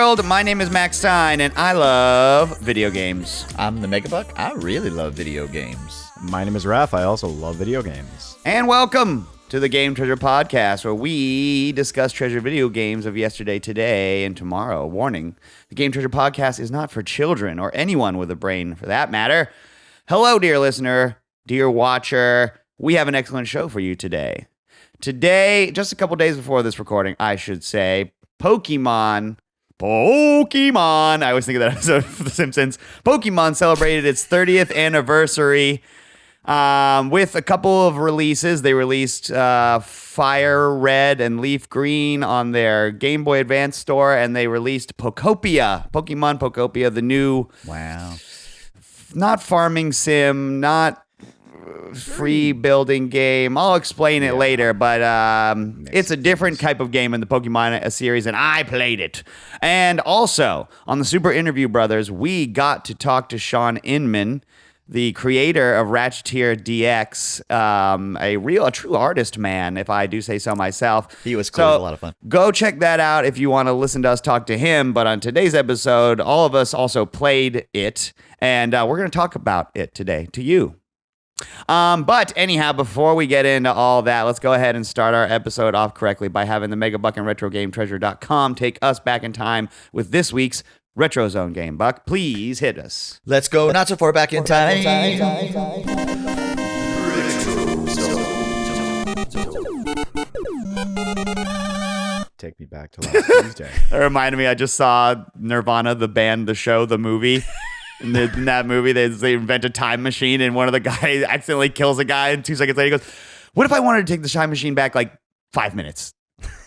world. My name is Mack Stein, and I love video games. I'm the Megabuck. I really love video games. My name is Raph. I also love video games. And welcome to the Game Treasure Podcast, where we discuss treasure video games of yesterday, today, and tomorrow. Warning, the Game Treasure Podcast is not for children or anyone with a brain for that matter. Hello, dear listener, dear watcher. We have an excellent show for you today. Today, just a couple days before this recording, I should say, Pokemon, I always think of that episode of The Simpsons. Pokemon celebrated its 30th anniversary with a couple of releases. They released Fire Red and Leaf Green on their Game Boy Advance store, and they released Pokopia, Pokemon Pokopia, the new, not farming sim, not free building game. I'll explain it later, but it's a different type of game in the Pokemon series, and I played it. And also, on the Super Interview Brothers, we got to talk to Shaun Inman, the creator of Ratcheteer DX, a true artist, man, if I do say so myself. He was cool. It was a lot of fun. Go check that out if you want to listen to us talk to him. But on today's episode, all of us also played it, and we're going to talk about it today to you. But anyhow, before we get into all that, let's go ahead and start our episode off correctly by having the Megabuck and RetroGameTreasure.com take us back in time with this week's Retro Zone game. Buck, please hit us. Let's go not so far back in time. Take me back to last Tuesday. That reminded me, I just saw Nirvana, the band, the show, the movie. In that movie, they invent a time machine, and one of the guys accidentally kills a guy, and 2 seconds later he goes, what if I wanted to take the time machine back like 5 minutes?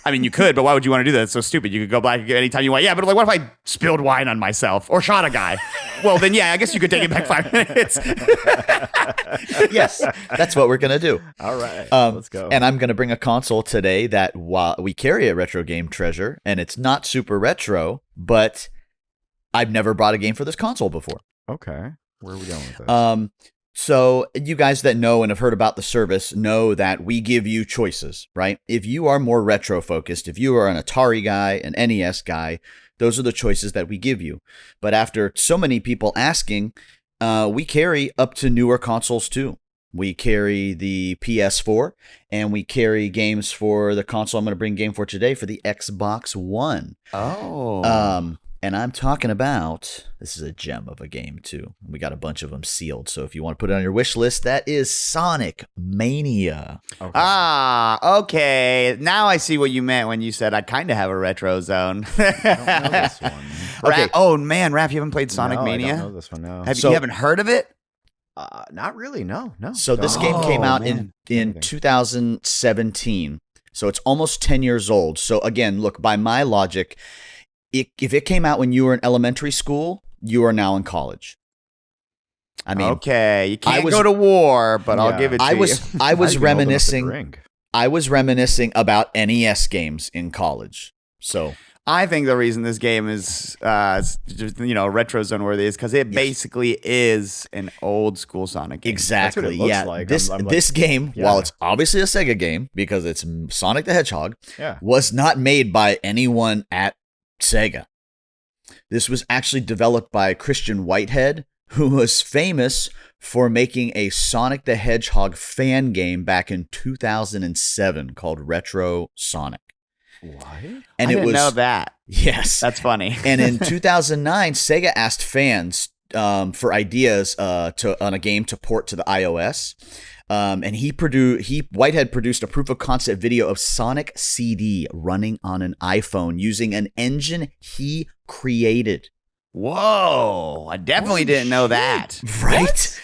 I mean, you could, but why would you want to do that? It's so stupid. You could go back anytime you want. Yeah, but like, what if I spilled wine on myself or shot a guy? Well, then, yeah, I guess you could take it back 5 minutes. Yes, that's what we're going to do. All right, let's go. And I'm going to bring a console today that while we carry a Retro Game Treasure, and it's not super retro, but I've never brought a game for this console before. Okay. Where are we going with this? So you guys that know and have heard about the service know that we give you choices, right? If you are more retro focused, if you are an Atari guy, an NES guy, those are the choices that we give you. But after so many people asking, we carry up to newer consoles too. We carry the PS4, and we carry games for the console I'm going to bring game for today for the Xbox One. Oh. And I'm talking about, this is a gem of a game too. We got a bunch of them sealed. So if you want to put it on your wish list, that is Sonic Mania. Okay. Okay. Now I see what you meant when you said I kind of have a retro zone. I don't know this one. Okay. Oh, man, Raph, you haven't played Sonic Mania? I don't know this one, no. You haven't heard of it? Not really, no. So this game came out in 2017. So it's almost 10 years old. So again, look, by my logic, if it came out when you were in elementary school, you are now in college. I mean, okay, you can't go to war, but I'll give it to you. I was reminiscing. I was reminiscing about NES games in college. So I think the reason this game is, retro zone worthy is because it basically is an old school Sonic game. Exactly. That's what it looks like. This game, while it's obviously a Sega game because it's Sonic the Hedgehog, was not made by anyone at Sega. This was actually developed by Christian Whitehead, who was famous for making a Sonic the Hedgehog fan game back in 2007 called Retro Sonic. What? And I didn't know that. Yes. That's funny. And in 2009, Sega asked fans for ideas on a game to port to the iOS. And Whitehead produced a proof of concept video of Sonic CD running on an iPhone using an engine he created. Whoa! I definitely didn't know that. Right? What?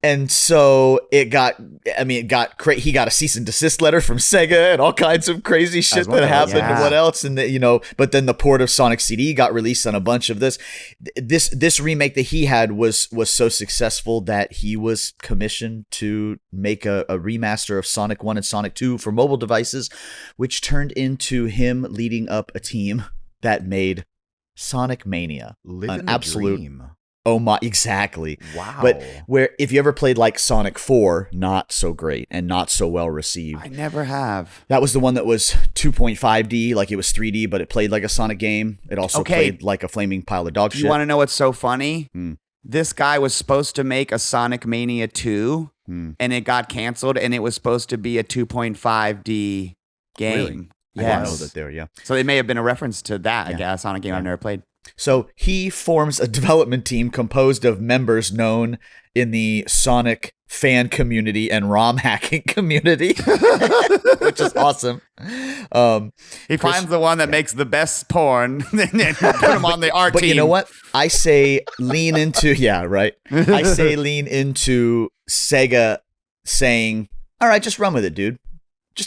And so he got a cease and desist letter from Sega and all kinds of crazy shit that happened and what else. And but then the port of Sonic CD got released on a bunch of this. This remake that he had was so successful that he was commissioned to make a remaster of Sonic 1 and Sonic 2 for mobile devices, which turned into him leading up a team that made Sonic Mania. An absolute dream. Oh my, exactly. Wow. But where if you ever played like Sonic 4, not so great and not so well received. I never have. That was the one that was 2.5D, like it was 3D, but it played like a Sonic game. It also played like a flaming pile of dog shit. You want to know what's so funny? This guy was supposed to make a Sonic Mania 2, and it got canceled, and it was supposed to be a 2.5D game. Really? Yes. I didn't know that there, yeah. So it may have been a reference to that, I guess, Sonic game I've never played. So he forms a development team composed of members known in the Sonic fan community and ROM hacking community, which is awesome. He finds the one that makes the best porn and then put him on the art But team. you know what? I say lean into, I say lean into Sega saying, all right, just run with it, dude.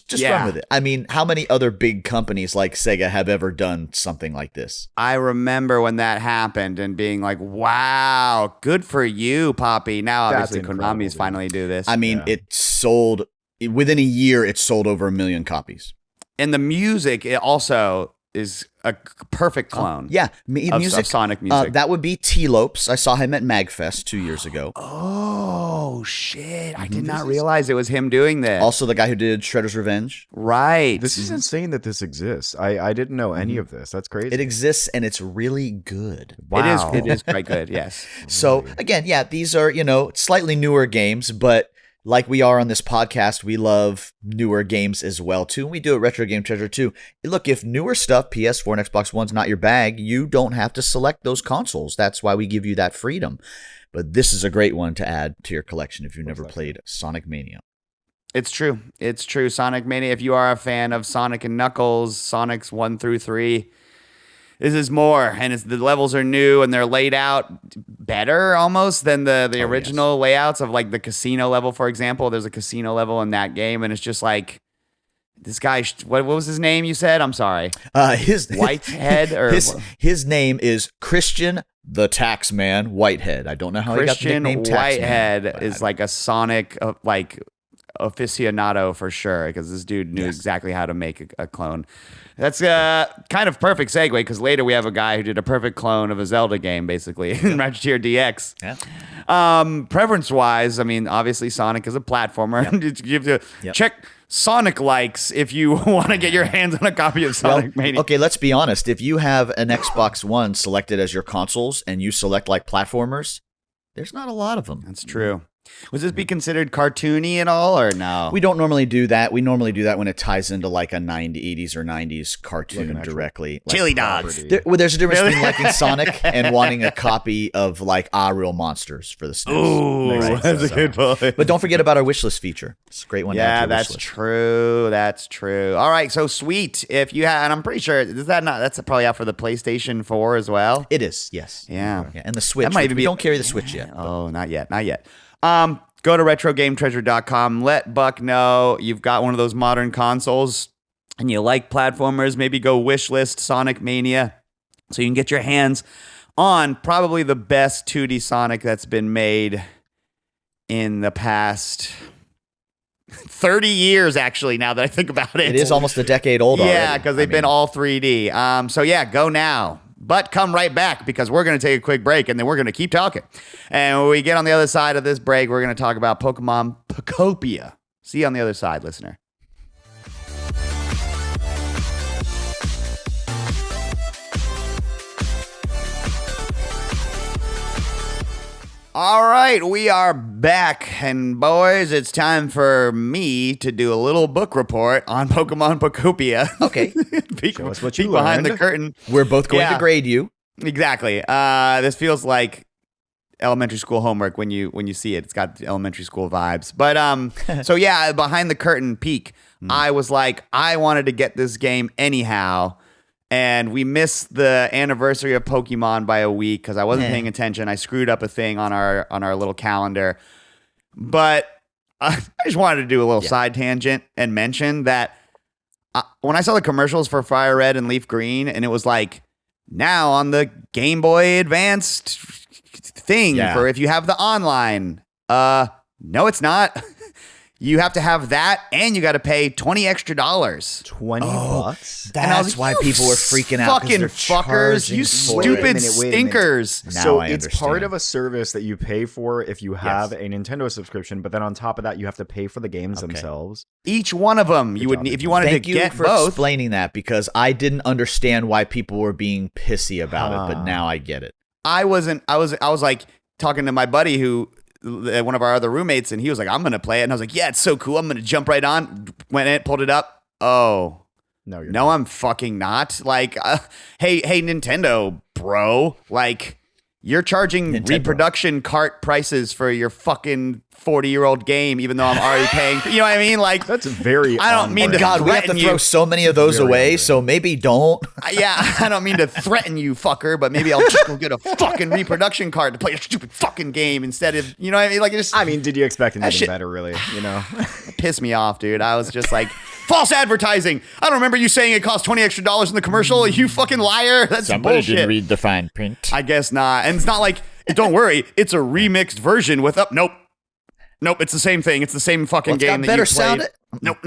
Just run with it. I mean, how many other big companies like Sega have ever done something like this? I remember when that happened and being like, wow, good for you, Poppy. Now, obviously, Konami's finally do this. I mean, it sold, within a year, it sold over 1 million copies. And the music, it also is a perfect clone. Music. Of Sonic music. That would be T-Lopes. I saw him at MagFest 2 years ago. Oh, shit. I did not realize it was him doing this. Also the guy who did Shredder's Revenge. Right. This is insane that this exists. I didn't know any of this. That's crazy. It exists and it's really good. Wow. It is quite good, yes. So again, these are, slightly newer games, but like we are on this podcast, we love newer games as well, too. And we do it Retro Game Treasure, too. Look, if newer stuff, PS4 and Xbox One's not your bag, you don't have to select those consoles. That's why we give you that freedom. But this is a great one to add to your collection if you've never played Sonic Mania. It's true. It's true. Sonic Mania, if you are a fan of Sonic and Knuckles, Sonics 1 through 3, this is more, and the levels are new, and they're laid out better almost than the original layouts of like the casino level, for example. There's a casino level in that game, and it's just like this guy. What was his name? You said? I'm sorry. His Whitehead or his name is Christian the Taxman Whitehead. I don't know how Christian he got the nickname Whitehead Taxman, is like a Sonic aficionado for sure, because this dude knew exactly how to make a clone. That's kind of perfect segue, because later we have a guy who did a perfect clone of a Zelda game, basically, in Ratcheteer DX. Yeah. Preference-wise, I mean, obviously Sonic is a platformer. You have to check Sonic likes if you want to get your hands on a copy of Sonic Mania. Okay, let's be honest. If you have an Xbox One selected as your consoles and you select like platformers, there's not a lot of them. That's true. Would this be considered cartoony at all, or no? We don't normally do that. We normally do that when it ties into like a 80s or 90s cartoon directly. Like Chili dogs. There's a difference between liking Sonic and wanting a copy of like Real Monsters for the SNES. Ooh, that's a good point. But don't forget about our wishlist feature. It's a great one. Yeah, to that's true. That's true. All right, so sweet. If you have, and I'm pretty sure that's probably out for the PlayStation 4 as well. It is, yes. Yeah. And the Switch. That might even we don't carry the Switch yet. Oh, not yet. Go to RetroGameTreasure.com. Let Buck know you've got one of those modern consoles and you like platformers. Maybe go wishlist Sonic Mania so you can get your hands on probably the best 2D Sonic that's been made in the past 30 years, actually, now that I think about it. It is almost a decade old already. Yeah, because they've been all 3D. So yeah, go now. But come right back, because we're going to take a quick break and then we're going to keep talking. And when we get on the other side of this break, we're going to talk about Pokemon Pokopia. See you on the other side, listener. All right, we are back, and boys, it's time for me to do a little book report on Pokemon Pokopia. Okay. Show us what you peek behind learned. the curtain. We're both going to grade you. Exactly. This feels like elementary school homework when you see it. It's got elementary school vibes. But so yeah, behind the curtain peek. I was like, I wanted to get this game anyhow. And we missed the anniversary of Pokemon by a week because I wasn't paying attention. I screwed up a thing on our little calendar. But I just wanted to do a little side tangent and mention that when I saw the commercials for Fire Red and Leaf Green, and it was like, now on the Game Boy Advanced thing for if you have the online. No, it's not. You have to have that, and you got to pay $20 extra. $20. That's why people were freaking out. Fucking fuckers, you stupid stinkers. So it's part of a service that you pay for if you have a Nintendo subscription, but then on top of that, you have to pay for the games themselves. Each one of them, you would, if you wanted to get for both. Explaining that, because I didn't understand why people were being pissy about it, but now I get it. I was like talking to my buddy who, one of our other roommates, and he was like, I'm gonna play it, and I was like, yeah, it's so cool, I'm gonna jump right on. Went in, pulled it up. Oh no, I'm fucking not. Like, hey Nintendo bro, like, you're charging reproduction cart prices for your fucking 40-year-old game, even though I'm already paying. You know what I mean? Like, that's very. I don't mean to. God, we have to throw so many of those away, so maybe don't. Yeah, I don't mean to threaten you, fucker, but maybe I'll just go get a fucking reproduction card to play a stupid fucking game instead of, you know what I mean? Like, just. I mean, did you expect anything better, really? You know, it pissed me off, dude. I was just like, false advertising. I don't remember you saying it cost $20 extra in the commercial. You fucking liar. That's Somebody bullshit. didn't read the fine print. I guess not. And it's not like, don't worry, it's a remixed version with Nope, it's the same thing. It's the same fucking game that you played. Sound it? Nope.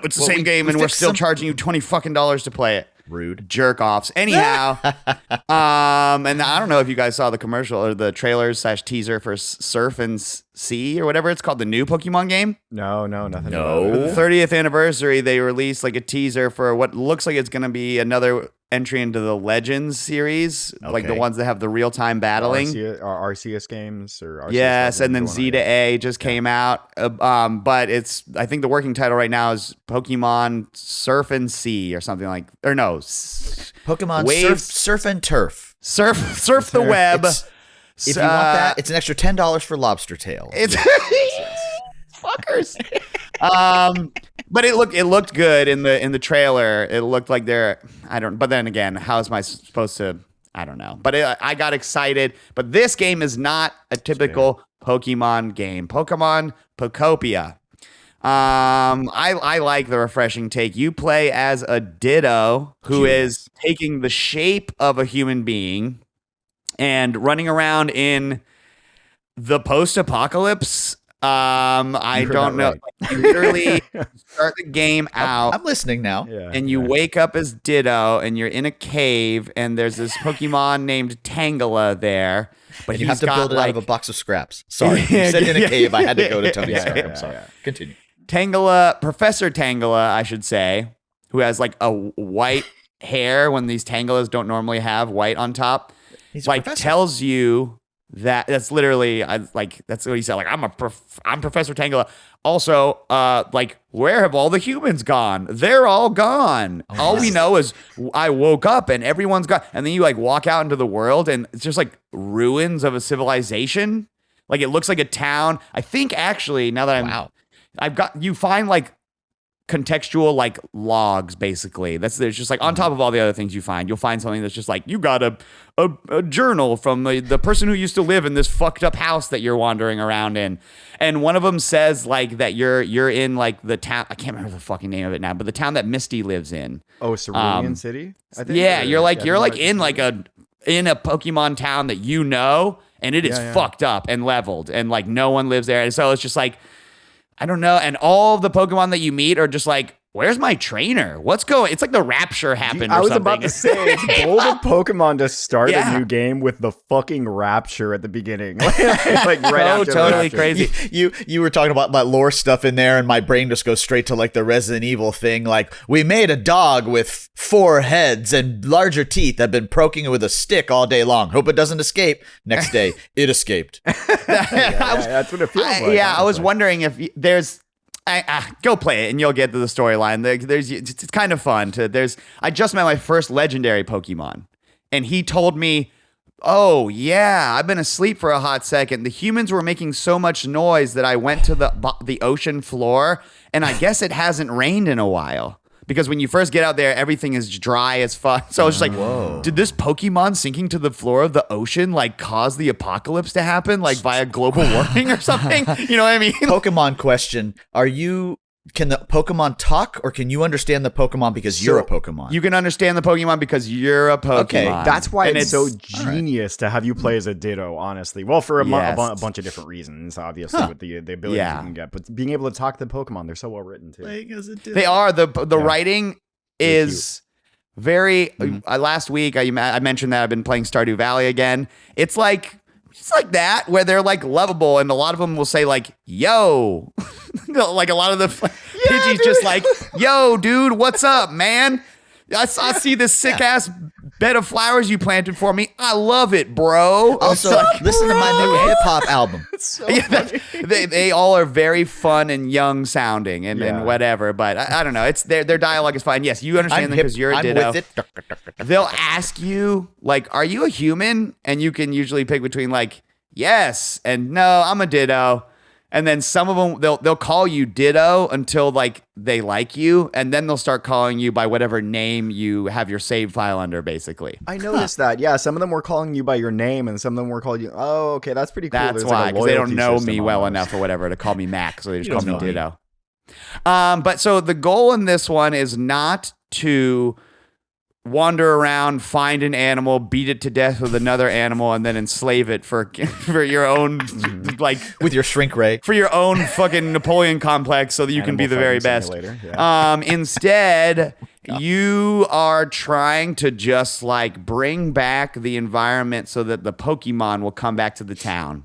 It's the same game, and we're still charging you $20 fucking to play it. Rude. Jerk offs. Anyhow, and I don't know if you guys saw the commercial or the trailers / teaser for Surf and Sea or whatever it's called, the new Pokemon game. No, nothing. No. For the 30th anniversary, they released like a teaser for what looks like it's going to be another entry into the Legends series, like the ones that have the real-time battling. Arceus games or Arceus yes, Legends, and then Z to A just came out. But it's, I think the working title right now is Pokemon Surf and Sea or something like, or no, Pokemon Surf and Turf. Surf the web. If you want that, it's an extra $10 for Lobster Tail. It's fuckers. But it looked good in the trailer. It looked like but then again, how am I supposed to, I don't know. But I got excited. But this game is not a typical Pokemon game. Pokemon Pokopia. I like the refreshing take. You play as a Ditto who is taking the shape of a human being and running around in the post-apocalypse. I don't know. Right. You literally start the game out. I'm listening now. And you wake up as Ditto, and you're in a cave, and there's this Pokemon named Tangela there. But and you have to build it out of a box of scraps. Sorry, you said in a cave. I had to go to Tony's side. I'm sorry. Continue. Tangela, Professor Tangela, I should say, who has like a white hair when these Tangelas don't normally have white on top. He's like tells you that's literally that's what he said. Like, I'm Professor Tangela. Also, like, where have all the humans gone? They're all gone. All we know is I woke up and everyone's gone. And then you like walk out into the world and it's just like ruins of a civilization. Like, it looks like a town. I think actually, now that you find like contextual like logs, basically. There's just like on top of all the other things you find, you'll find something that's just like, you got a journal from the person who used to live in this fucked up house that you're wandering around in. And one of them says like that you're in like the town, I can't remember the fucking name of it now, but the town that Misty lives in. Oh, Cerulean City? I think. Yeah, you're like in like in a Pokemon town that you know, and it is fucked up and leveled, and like no one lives there. And so it's just like, I don't know. And all of the Pokemon that you meet are just like, where's my trainer? What's going? It's like the Rapture happened. I was about to say, it's bold of Pokemon to start a new game with the fucking Rapture at the beginning. Like right after totally crazy. You were talking about that lore stuff in there, and my brain just goes straight to like the Resident Evil thing. Like, we made a dog with 4 heads and larger teeth that have been poking it with a stick all day long. Hope it doesn't escape. Next day, it escaped. That's what it feels like. Yeah, I was wondering if there's. Go play it and you'll get to the storyline. It's kind of fun. I just met my first legendary Pokemon, and he told me, "Oh yeah, I've been asleep for a hot second. The humans were making so much noise that I went to the ocean floor, and I guess it hasn't rained in a while." Because when you first get out there, everything is dry as fuck. So I was just like, did this Pokemon sinking to the floor of the ocean like cause the apocalypse to happen, like via global warming or something? You know what I mean? Pokemon question. Are you Can the Pokemon talk, or can you understand the Pokemon because you're a Pokemon? You can understand the Pokemon because you're a Pokemon. Okay, That's why And it's so genius to have you play as a Ditto, honestly. Well, for a bunch of different reasons, obviously, with the abilities you can get. But being able to talk to the Pokemon, they're so well written, too. They are. The writing is very... last week, I mentioned that I've been playing Stardew Valley again. It's like that, where they're like lovable, and a lot of them will say like, yo. Like a lot of the Pidgey's just like, yo, dude, what's up, man? I see this sick ass bed of flowers you planted for me. I love it, bro. Also, listen to my new hip hop album. They all are very fun and young sounding and whatever, but I don't know. It's their dialogue is fine. Yes, you understand them because you're a Ditto. They'll ask you like, "Are you a human?" And you can usually pick between like, "Yes" and "No, I'm a Ditto." And then some of them, they'll call you Ditto until like they like you, and then they'll start calling you by whatever name you have your save file under, basically. I noticed that. Yeah, some of them were calling you by your name, and some of them were calling you. Oh, okay, that's pretty cool. That's There's why, like because they don't know me well almost. enough or whatever to call me Mack, so they just call me Ditto. But so the goal in this one is not to wander around, find an animal, beat it to death with another animal, and then enslave it for your own like with your shrink ray for your own fucking Napoleon complex, so that you can be the very best. Instead, you are trying to just like bring back the environment so that the Pokemon will come back to the town.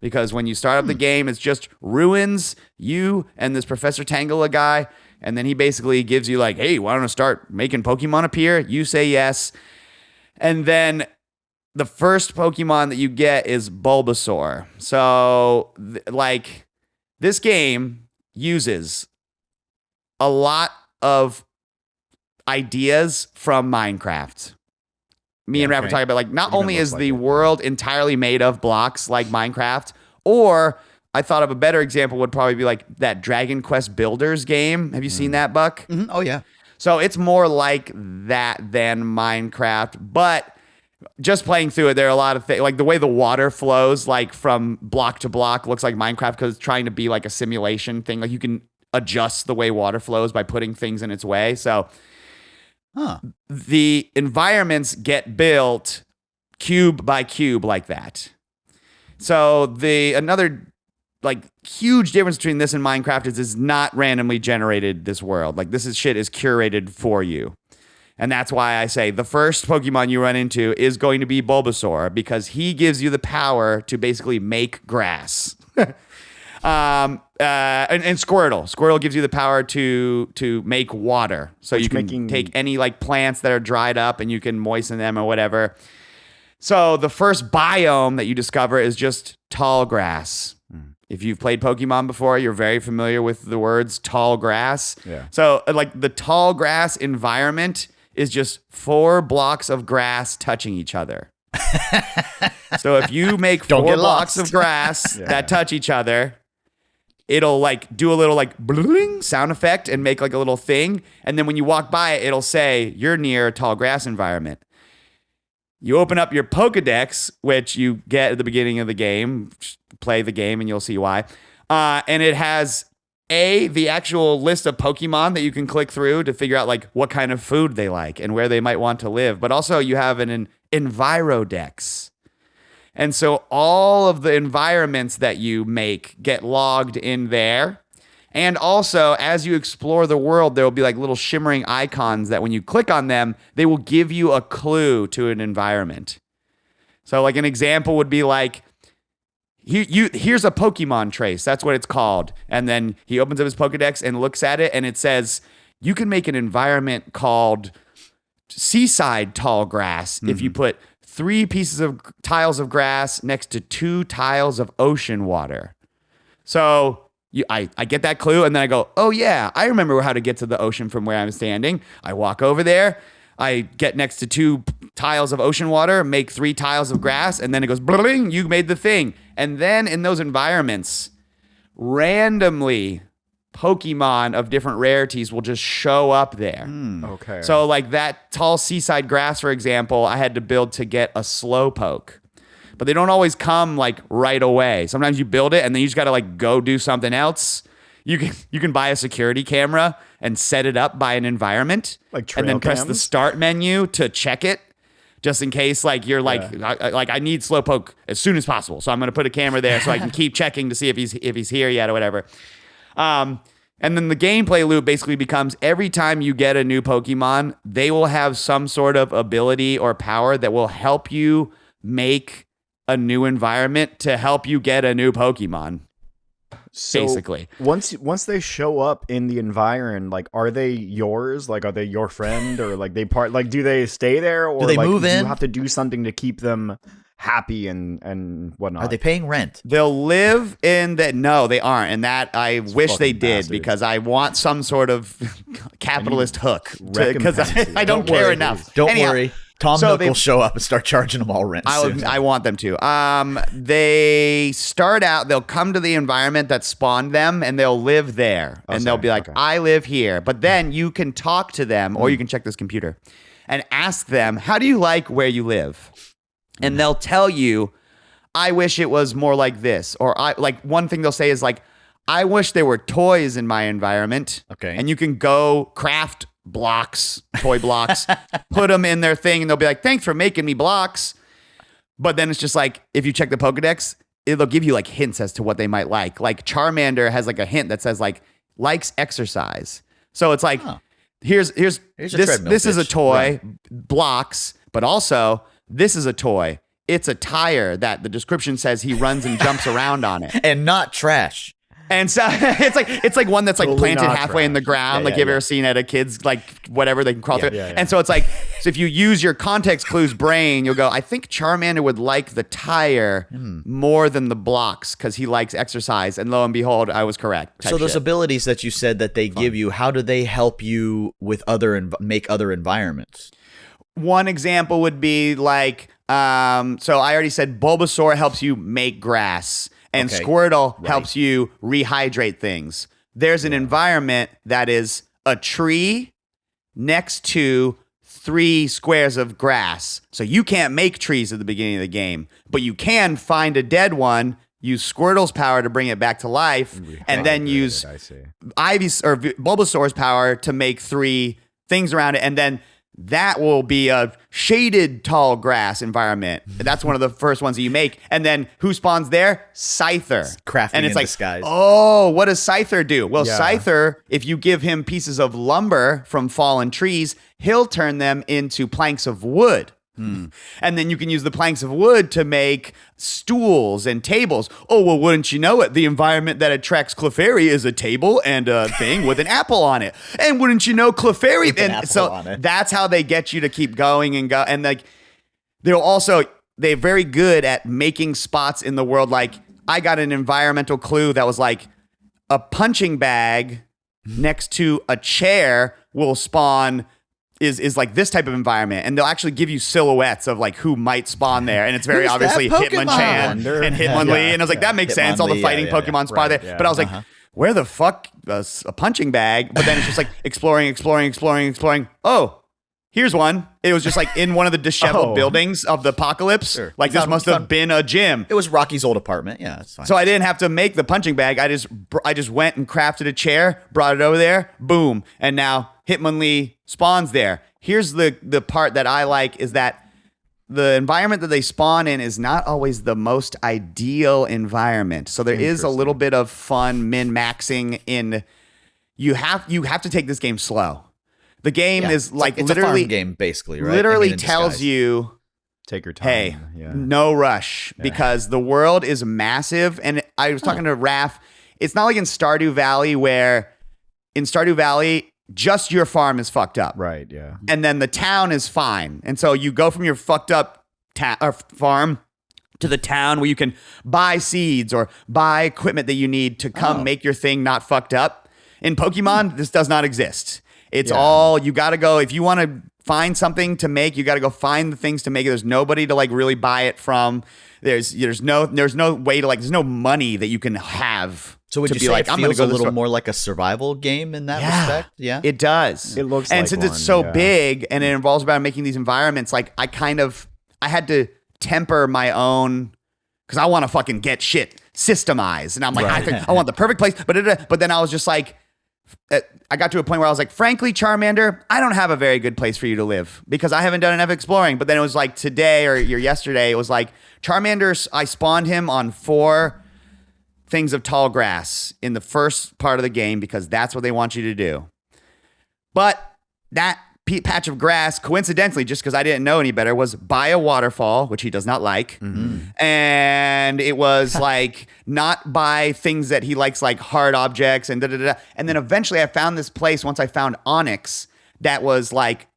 Because when you start up the game, it's just ruins, you and this Professor Tangela guy. And then he basically gives you like, hey, why don't I start making Pokemon appear? You say yes. And then the first Pokemon that you get is Bulbasaur. So like this game uses a lot of ideas from Minecraft. Me and Raph were talking about like, not only is the world entirely made of blocks like Minecraft, or I thought of a better example would probably be like that Dragon Quest Builders game. Have you seen that, Buck? Mm-hmm. Oh, yeah. So it's more like that than Minecraft, but just playing through it, there are a lot of things, like the way the water flows, like from block to block, looks like Minecraft because it's trying to be like a simulation thing. Like you can adjust the way water flows by putting things in its way. So the environments get built cube by cube like that. So another like huge difference between this and Minecraft is it's not randomly generated, this world. Like shit is curated for you. And that's why I say the first Pokemon you run into is going to be Bulbasaur, because he gives you the power to basically make grass. And Squirtle. Squirtle gives you the power to make water. So you can take any like plants that are dried up and you can moisten them or whatever. So the first biome that you discover is just tall grass. If you've played Pokemon before, you're very familiar with the words tall grass. Yeah. So like the tall grass environment is just 4 blocks of grass touching each other. So if you make 4 blocks of grass that touch each other, it'll like do a little like bling sound effect and make like a little thing. And then when you walk by it, it'll say you're near a tall grass environment. You open up your Pokedex, which you get at the beginning of the game. Play the game and you'll see why. And it has the actual list of Pokemon that you can click through to figure out like what kind of food they like and where they might want to live. But also you have an Envirodex. And so all of the environments that you make get logged in there. And also, as you explore the world, there will be like little shimmering icons that when you click on them, they will give you a clue to an environment. So like an example would be like, here's a Pokemon trace. That's what it's called. And then he opens up his Pokedex and looks at it, and it says, you can make an environment called seaside tall grass if you put 3 pieces of tiles of grass next to 2 tiles of ocean water. So I get that clue, and then I go, oh yeah, I remember how to get to the ocean from where I'm standing. I walk over there, I get next to 2 tiles of ocean water, make 3 tiles of grass, and then it goes, bling, you made the thing. And then in those environments, randomly, Pokemon of different rarities will just show up there. Okay. So like that tall seaside grass, for example, I had to build to get a Slowpoke. But they don't always come like right away. Sometimes you build it and then you just got to like go do something else. You can buy a security camera and set it up by an environment, like trail and then press cams? the start menu to check it, just in case like you're like I need Slowpoke as soon as possible. So I'm gonna put a camera there so I can keep checking to see if he's here yet or whatever. And then the gameplay loop basically becomes every time you get a new Pokemon, they will have some sort of ability or power that will help you make a new environment to help you get a new Pokemon. So basically, once they show up in the environment, like, are they yours? Like, are they your friend, or like they part? Like, do they stay there, or do they like, move in? You have to do something to keep them happy and whatnot. Are they paying rent? They'll live in that. No, they aren't, and that I wish they did bastards. because I want some sort of capitalist hook because I don't care enough. Don't worry. Tom Nook will show up and start charging them all rent soon. I want them to. They start out, they'll come to the environment that spawned them, and they'll live there. And they'll be like, I live here. But then you can talk to them, or you can check this computer, and ask them, how do you like where you live? And they'll tell you, I wish it was more like this. Or one thing they'll say is like, I wish there were toys in my environment. Okay. And you can go craft toy blocks, put them in their thing, and they'll be like, thanks for making me blocks. But then it's just like, if you check the Pokedex, it'll give you like hints as to what they might like. Like Charmander has like a hint that says like, likes exercise. So it's like, here's this is a toy, blocks, but also this is a toy. It's a tire that the description says he runs and jumps around on it. And not trash. And so it's like one that's like Totally planted not halfway in the ground. Like you've ever seen at a kid's like whatever they can crawl through. Yeah. And so it's like, so if you use your context clues brain, you'll go, I think Charmander would like the tire more than the blocks because he likes exercise. And lo and behold, I was correct. So those abilities that you said that they give you, how do they help you with make other environments? One example would be like, so I already said Bulbasaur helps you make grass. And Squirtle helps you rehydrate things. There's an environment that is a tree next to 3 squares of grass. So you can't make trees at the beginning of the game, but you can find a dead one, use Squirtle's power to bring it back to life, and then use Ivy's or Bulbasaur's power to make 3 things around it, and then that will be a shaded tall grass environment. That's one of the first ones that you make. And then who spawns there? Scyther. Crafting and it's in like, disguise. Oh, what does Scyther do? Well, Scyther, if you give him pieces of lumber from fallen trees, he'll turn them into planks of wood. And then you can use the planks of wood to make stools and tables. Oh, well, wouldn't you know it? The environment that attracts Clefairy is a table and a thing with an apple on it. And wouldn't you know Clefairy? And so that's how they get you to keep going and go. And like, they're very good at making spots in the world. Like I got an environmental clue that was like a punching bag next to a chair will spawn is like this type of environment, and they'll actually give you silhouettes of like who might spawn there, and it's very obviously Hitmonchan and Hitmonlee, and I was like, that makes sense. All the fighting Pokemon spawn there, but I was like, where the fuck a punching bag? But then it's just like exploring. Oh, here's one. It was just like in one of the disheveled buildings of the Apocalypse. Sure. Like this must have been a gym. It was Rocky's old apartment. Yeah, that's fine. So I didn't have to make the punching bag. I just went and crafted a chair, brought it over there, boom, and now Hitmonlee spawns there. Here's the part that I like is that the environment that they spawn in is not always the most ideal environment. So there is a little bit of fun min-maxing in you have to take this game slow. The game is like it's literally a farm game basically, right? Literally tells you, take your time. Hey, no rush because the world is massive. And I was talking to Raph. It's not like in Stardew Valley where in Stardew Valley, just your farm is fucked up. Right, yeah. And then the town is fine. And so you go from your fucked up farm to the town where you can buy seeds or buy equipment that you need to come make your thing not fucked up. In Pokemon, this does not exist. It's all, you got to go, if you want to find something to make, you got to go find the things to make it. There's nobody to like really buy it from. There's no way to like, there's no money that you can have. So would you say like, it feels a little more like a survival game in that respect? Yeah, it does. It looks and like since it's so big and it involves about making these environments, like I had to temper my own, because I want to fucking get shit systemized. And I'm like, I want the perfect place. But then I was just like, I got to a point where I was like, frankly, Charmander, I don't have a very good place for you to live because I haven't done enough exploring. But then it was like today or yesterday, it was like Charmander, I spawned him on 4 things of tall grass in the first part of the game because that's what they want you to do. But that patch of grass, coincidentally, just because I didn't know any better, was by a waterfall, which he does not like. And it was like not by things that he likes, like hard objects and da-da-da. And then eventually I found this place once I found Onyx that was like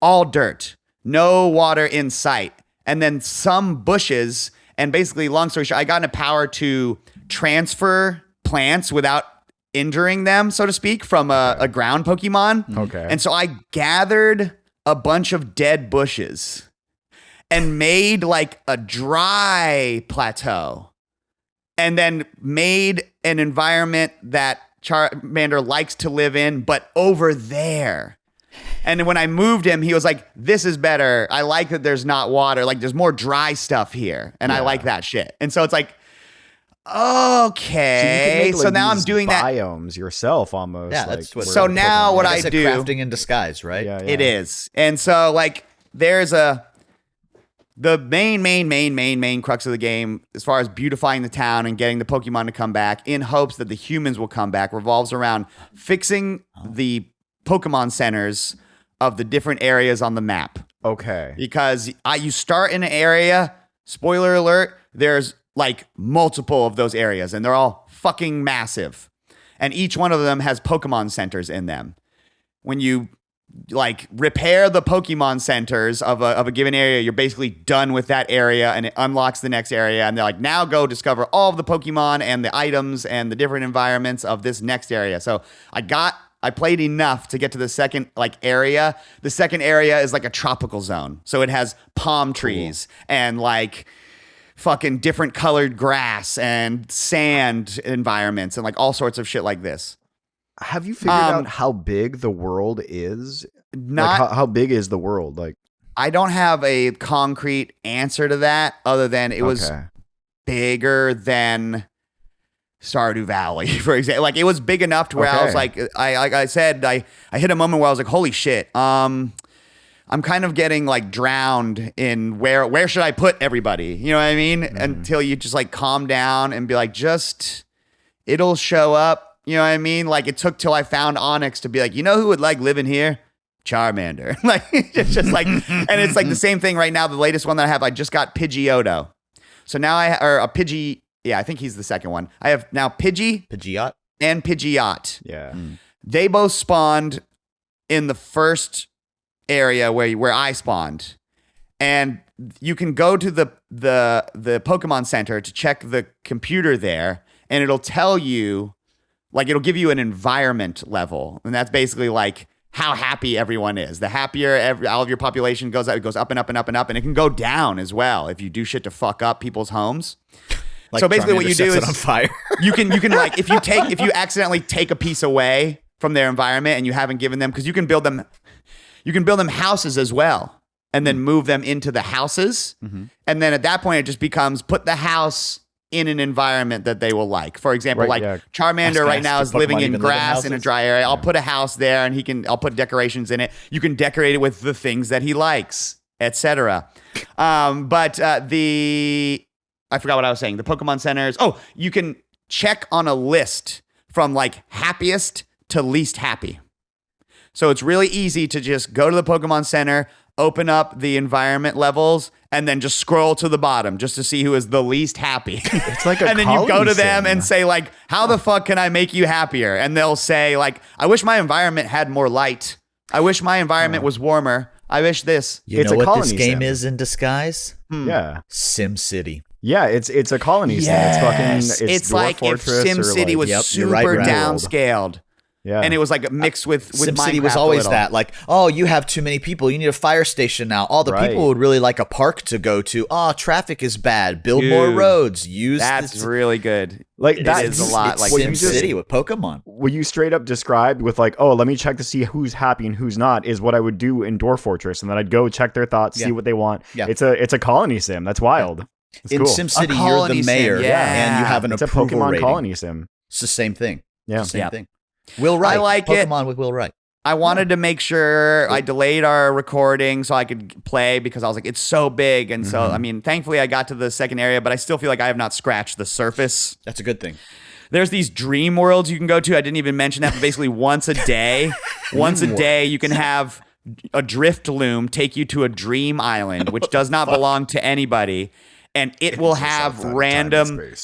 all dirt, no water in sight. And then some bushes. And basically, long story short, I got enough power to transfer plants without injuring them, so to speak, from a ground Pokemon. Okay. And so I gathered a bunch of dead bushes and made like a dry plateau and then made an environment that Charmander likes to live in, but over there. And when I moved him, he was like, this is better. I like that there's not water. Like there's more dry stuff here. And I like that shit. And so it's like, okay. So now I'm doing that. Biomes yourself almost. Yeah, that's what. So now what I do. Crafting in disguise, right? Yeah. It is. And so like there's the main crux of the game as far as beautifying the town and getting the Pokemon to come back in hopes that the humans will come back revolves around fixing the Pokemon centers of the different areas on the map. Okay. Because you start in an area, spoiler alert, there's like multiple of those areas and they're all fucking massive. And each one of them has Pokemon centers in them. When you like repair the Pokemon centers of a given area, you're basically done with that area and it unlocks the next area. And they're like, now go discover all of the Pokemon and the items and the different environments of this next area. So I played enough to get to the second like area. The second area is like a tropical zone. So it has palm trees and like fucking different colored grass and sand environments and like all sorts of shit like this. Have you figured out how big the world is? Not like how big is the world? Like I don't have a concrete answer to that other than it was bigger than Stardew Valley, for example. Like it was big enough to where I was like, I said, I hit a moment where I was like, holy shit. I'm kind of getting like drowned in where should I put everybody? You know what I mean? Until you just like calm down and be like, it'll show up. You know what I mean? Like it took till I found Onyx to be like, you know who would like living here? Charmander. Like it's just like, and it's like the same thing right now. The latest one that I have, I just got Pidgeotto. So now or a Pidgey. Yeah, I think he's the second one. I have now Pidgeot, and Pidgeot. Yeah. They both spawned in the first area where I spawned. And you can go to the Pokemon Center to check the computer there, and it'll tell you, like it'll give you an environment level. And that's basically like how happy everyone is. The happier all of your population goes up, it goes up and up and up and up, and it can go down as well if you do shit to fuck up people's homes. Like so basically, what you do is on fire. you can like if you accidentally take a piece away from their environment and you haven't given them, because you can build them houses as well, and then move them into the houses, and then at that point it just becomes put the house in an environment that they will like. For example, Charmander right now is living in grass in a dry area. I'll put a house there, and I'll put decorations in it. You can decorate it with the things that he likes, etc. I forgot what I was saying. The Pokemon centers. Oh, you can check on a list from like happiest to least happy. So it's really easy to just go to the Pokemon Center, open up the environment levels, and then just scroll to the bottom just to see who is the least happy. It's like a and then you go to them and say like, how the fuck can I make you happier? And they'll say like, I wish my environment had more light. I wish my environment was warmer. I wish this. You know what this game is in disguise? Yeah. Sim City. Yeah, it's a colony sim. It's fucking it's like if Sim City was super downscaled. Yeah. And it was like mixed with SimCity Minecraft was always that, like, oh, you have too many people, you need a fire station now. All the people would really like a park to go to. Oh, traffic is bad. Build more roads. That's really good. Like that is a lot like SimCity with Pokemon. What you straight up described with like, oh, let me check to see who's happy and who's not is what I would do in Dwarf Fortress, and then I'd go check their thoughts, see what they want. Yeah. It's a colony sim. That's wild. In cool. SimCity, you're the mayor, and you have an approval Pokemon rating. colony sim. It's the same thing. Yeah, same thing. Will Wright, I like Pokemon with Will Wright. I wanted to make sure I delayed our recording so I could play because I was like, it's so big. And so, I mean, thankfully I got to the second area, but I still feel like I have not scratched the surface. That's a good thing. There's these dream worlds you can go to. I didn't even mention that, but basically once a day, you can have a drift loom take you to a dream island, which does not belong to anybody. And it will have random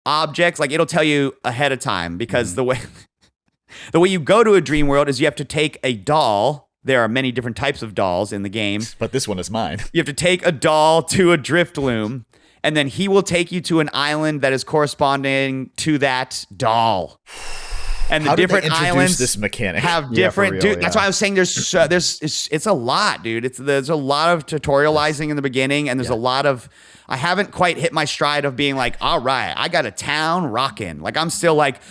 objects. Like it'll tell you ahead of time because the way you go to a dream world is you have to take a doll. There are many different types of dolls in the game. But this one is mine. You have to take a doll to a drift loom, and then he will take you to an island that is corresponding to that doll. And the different islands this mechanic have different. Dude, that's why I was saying it's a lot, dude. There's a lot of tutorializing in the beginning, and there's a lot of. I haven't quite hit my stride of being like, all right, I got a town rocking. Like I'm still like,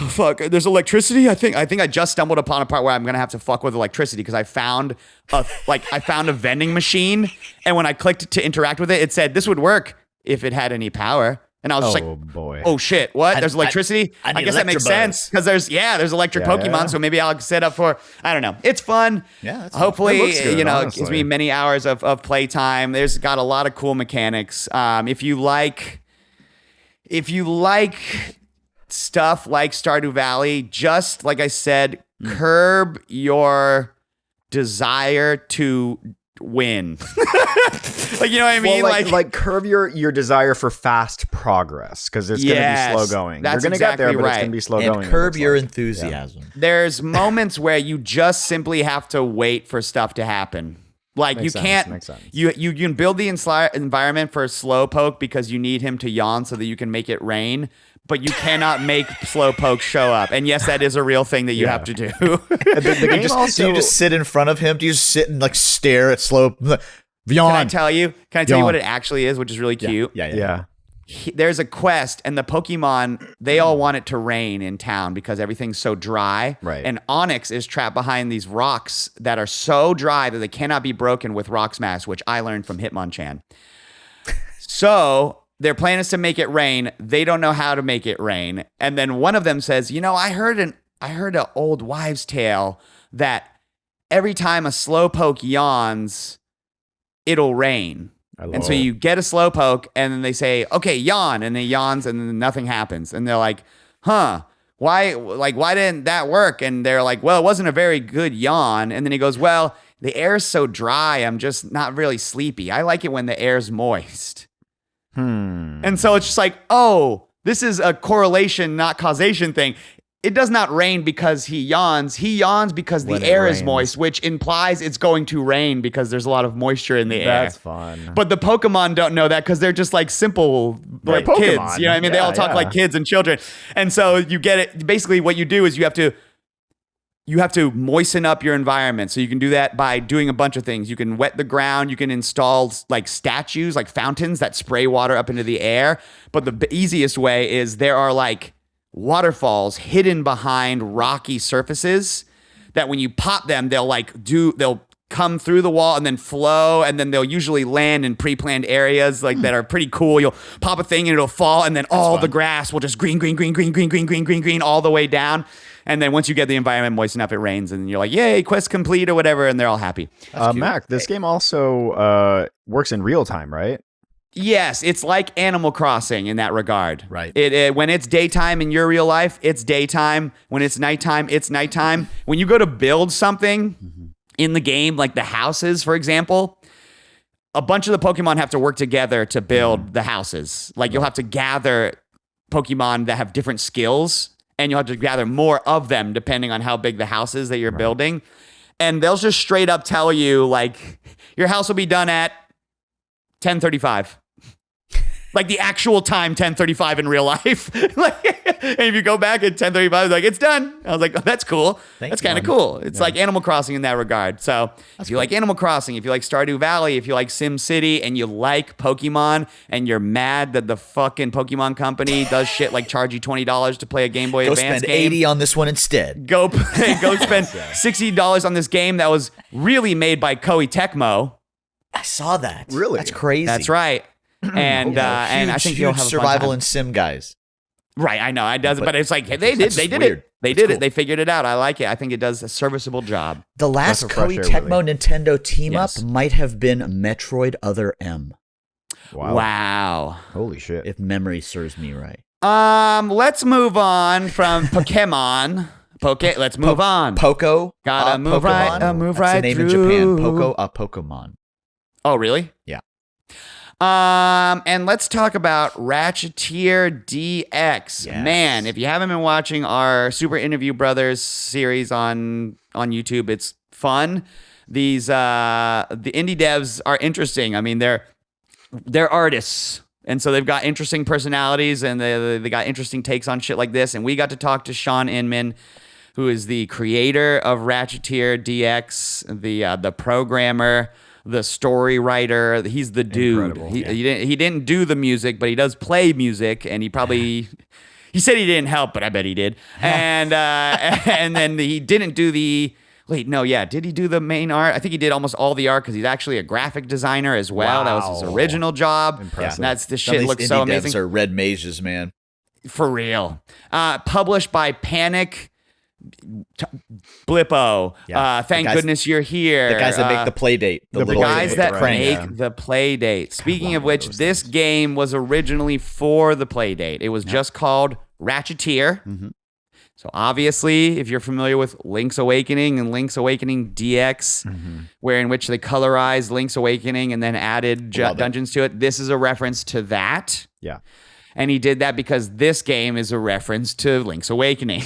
oh, fuck. There's electricity. I think I just stumbled upon a part where I'm gonna have to fuck with electricity because I found a vending machine, and when I clicked to interact with it, it said this would work if it had any power. And I was just like, boy. Oh shit, what? There's electricity? I guess that makes sense because there's electric Pokemon, so maybe I'll set up for, I don't know. It's fun. Yeah. Hopefully, good, it gives me many hours of playtime. There's got a lot of cool mechanics. If you like stuff like Stardew Valley, just like I said, curb your desire to win. Like, you know what I mean? Well, like curb your desire for fast progress because it's going to be slow going. You're going to get there, but it's going to be slow going. And curb your enthusiasm. Yeah. There's moments where you just simply have to wait for stuff to happen. Like Makes you sense, can't, makes sense. you can build the environment for Slowpoke because you need him to yawn so that you can make it rain. But you cannot make Slowpoke show up. And yes, that is a real thing that you have to do. The game also, do you just sit in front of him? Do you just sit and like stare at Slowpoke? Yawn. Can I tell you what it actually is, which is really cute? Yeah. There's a quest, and the Pokemon, they all want it to rain in town because everything's so dry. Right. And Onyx is trapped behind these rocks that are so dry that they cannot be broken with Rock Smash, which I learned from Hitmonchan. So their plan is to make it rain. They don't know how to make it rain. And then one of them says, I heard an old wives' tale that every time a Slowpoke yawns, it'll rain. And so you get a Slowpoke, and then they say, okay, yawn. And he yawns, and then nothing happens. And they're like, huh, why didn't that work? And they're like, well, it wasn't a very good yawn. And then he goes, well, the air's so dry, I'm just not really sleepy. I like it when the air's moist. And so it's just like, oh, this is a correlation, not causation thing. It does not rain because he yawns. He yawns because the air is moist, which implies it's going to rain because there's a lot of moisture in the air. That's fun. But the Pokemon don't know that because they're just like simple like kids. You know what I mean? They all talk like kids and children. And so you get it. Basically, what you do is you have to moisten up your environment. So you can do that by doing a bunch of things. You can wet the ground. You can install like statues, like fountains that spray water up into the air. But the easiest way is there are like waterfalls hidden behind rocky surfaces that when you pop them, they'll come through the wall and then flow, and then they'll usually land in pre-planned areas like that are pretty cool. You'll pop a thing and it'll fall, and then the grass will just green all the way down. And then once you get the environment moist enough, it rains, and you're like, yay, quest complete or whatever, and they're all happy. Mac, this game also works in real time, right? Yes, it's like Animal Crossing in that regard. Right. When it's daytime in your real life, it's daytime. When it's nighttime, it's nighttime. When you go to build something in the game, like the houses, for example, a bunch of the Pokemon have to work together to build the houses. Like you'll have to gather Pokemon that have different skills, and you'll have to gather more of them depending on how big the house is that you're building. And they'll just straight up tell you, like, your house will be done at 10:35. Like the actual time, 10:35 in real life. And if you go back at 10:35, it's like, it's done. I was like, oh, that's cool. That's kind of cool. It's like Animal Crossing in that regard. So if you like Animal Crossing, if you like Stardew Valley, if you like Sim City, and you like Pokemon, and you're mad that the fucking Pokemon company does shit like charge you $20 to play a Game Boy Advance game. Go spend $80 on this one instead. Go spend $60 on this game that was really made by Koei Tecmo. I saw that. Really? That's crazy. That's right. And and I think huge you'll have survival and sim guys. Right, I know it does, but it's like they did it. They did it. They figured it out. I like it. I think it does a serviceable job. The last Koei Tecmo Nintendo team up might have been Metroid Other M. Wow. Holy shit. If memory serves me right. Let's move on from Pokemon. Let's move on. Poco. Gotta move Pokemon. right. Move That's right the name through. in Japan. Poco a Pokemon. Oh, really? Yeah. And let's talk about Ratcheteer DX. Yes. Man, if you haven't been watching our Super Interview Brothers series on YouTube, it's fun. These the indie devs are interesting. I mean, they're artists. And so they've got interesting personalities and they got interesting takes on shit like this. And we got to talk to Shaun Inman, who is the creator of Ratcheteer DX, the programmer, the story writer. He's the dude. He didn't do the music, but he does play music, and he probably he said he didn't help, but I bet he did. And and then he didn't do the did he do the main art? I think he did almost all the art because he's actually a graphic designer as well. Wow. That was his original job. Impressive. That's the shit looks so amazing. Devs are red mazes, man. For real. Published by Panic. Blippo. Thank goodness you're here. The guys that make the play date. The guys that make the play date. Speaking of which, this game was originally for the play date. It was just called Ratcheteer. Mm-hmm. So obviously, if you're familiar with Link's Awakening and Link's Awakening DX, where in which they colorized Link's Awakening and then added dungeons to it, this is a reference to that. Yeah. And he did that because this game is a reference to Link's Awakening.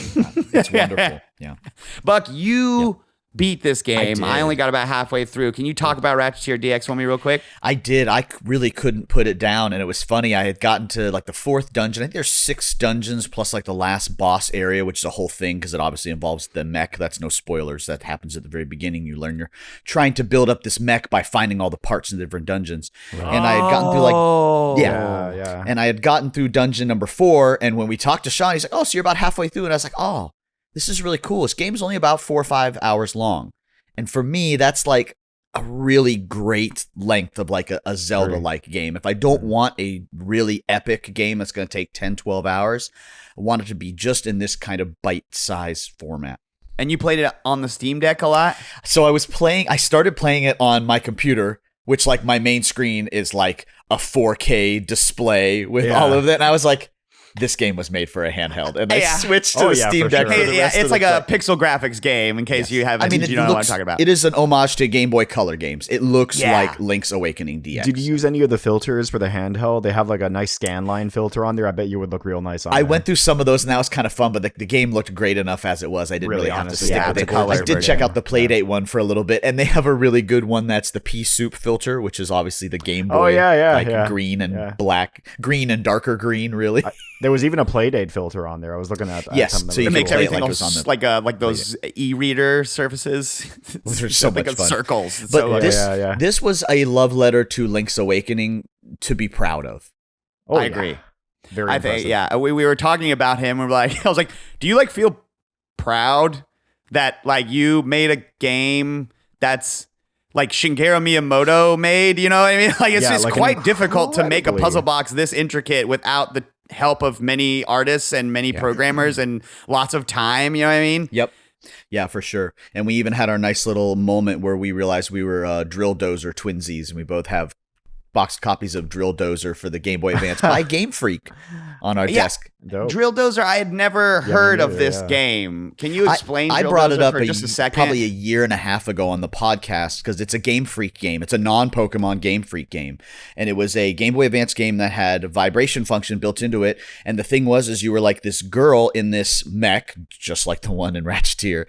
It's wonderful. Yeah. Buck, you beat this game. I only got about halfway through. Can you talk about Ratcheteer DX for me real quick? I did. I really couldn't put it down. And it was funny. I had gotten to like the 4th dungeon. I think there's 6 dungeons plus like the last boss area, which is a whole thing because it obviously involves the mech. That's no spoilers. That happens at the very beginning. You learn you're trying to build up this mech by finding all the parts in the different dungeons. Right. And I had gotten through yeah. And I had gotten through dungeon number 4. And when we talked to Shaun, he's like, oh, so you're about halfway through. And I was like, oh, this is really cool. This game is only about 4 or 5 hours long. And for me, that's like a really great length of like a Zelda-like game. If I don't want a really epic game that's going to take 10, 12 hours, I want it to be just in this kind of bite-sized format. And you played it on the Steam Deck a lot? So I started playing it on my computer, which like my main screen is like a 4K display with all of that. And I was like, this game was made for a handheld, and I switched to the Steam Deck. Sure. It's like a pixel graphics game. In case you haven't, you know what I'm talking about. It is an homage to Game Boy Color games. It looks like Link's Awakening DX. Did you use any of the filters for the handheld? They have like a nice scan line filter on there. I bet you would look real nice on. I went through some of those, and that was kind of fun. But the game looked great enough as it was. I didn't really have to stick with the color. I did check out the Playdate one for a little bit, and they have a really good one that's the pea soup filter, which is obviously the Game Boy. Green and black, green and darker green. Really, there was even a Playdate filter on there. I was looking at so it makes everything like those e-reader surfaces. Those are so much fun. Circles. But this was a love letter to Link's Awakening to be proud of. I agree. Very impressive. We were talking about him. I was like, do you like feel proud that like you made a game that's like Shigeru Miyamoto made? You know what I mean? Like it's just like quite difficult to make a puzzle box this intricate without the help of many artists and many programmers and lots of time, you know what I mean? Yep. Yeah, for sure. And we even had our nice little moment where we realized we were Drill Dozer twinsies, and we both have boxed copies of Drill Dozer for the Game Boy Advance by Game Freak on our desk. Dope. Drill Dozer, I had never heard of this game. Can you explain Drill Dozer it up for just a second? Probably a year and a half ago on the podcast because it's a Game Freak game. It's a non-Pokemon Game Freak game. And it was a Game Boy Advance game that had a vibration function built into it. And the thing was you were like this girl in this mech, just like the one in Ratcheteer.